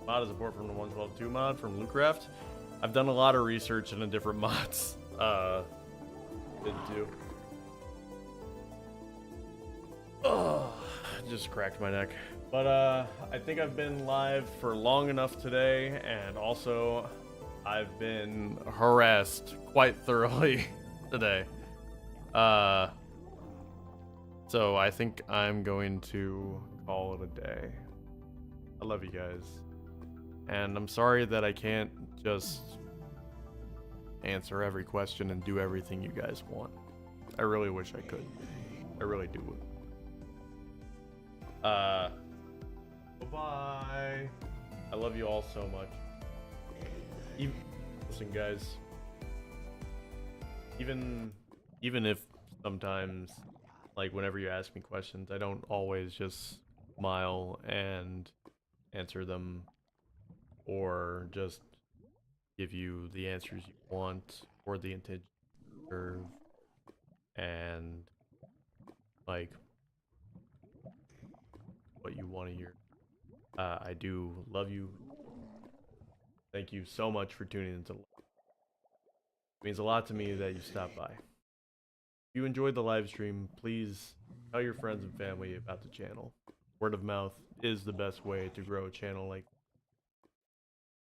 Mod is a port from the 1.12.2 mod from Lootcraft. I've done a lot of research into different mods. Into. Oh, just cracked my neck. But I think I've been live for long enough today, and also I've been harassed quite thoroughly today. So I think I'm going to call it a day. I love you guys. And I'm sorry that I can't just answer every question and do everything you guys want. I really wish I could. I really do. Bye-bye. I love you all so much. Listen, guys. Even if sometimes, like, whenever you ask me questions, I don't always just smile and answer them or just give you the answers you want or the intention you serve. And, like, what you want to hear. I do love you. Thank you so much for tuning into. It means a lot to me that you stopped by. If you enjoyed the live stream, please tell your friends and family about the channel. Word of mouth is the best way to grow a channel like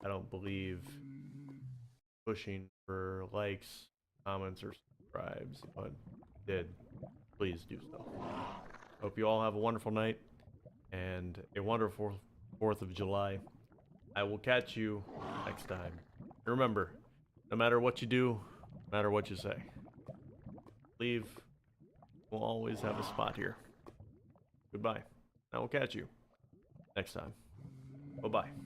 I don't believe pushing for likes, comments, or subscribes, but did. Please do so. Hope you all have a wonderful night and a wonderful 4th of July. I will catch you next time. Remember, no matter what you do, no matter what you say, leave. We'll always have a spot here. Goodbye. I will catch you next time. Bye-bye.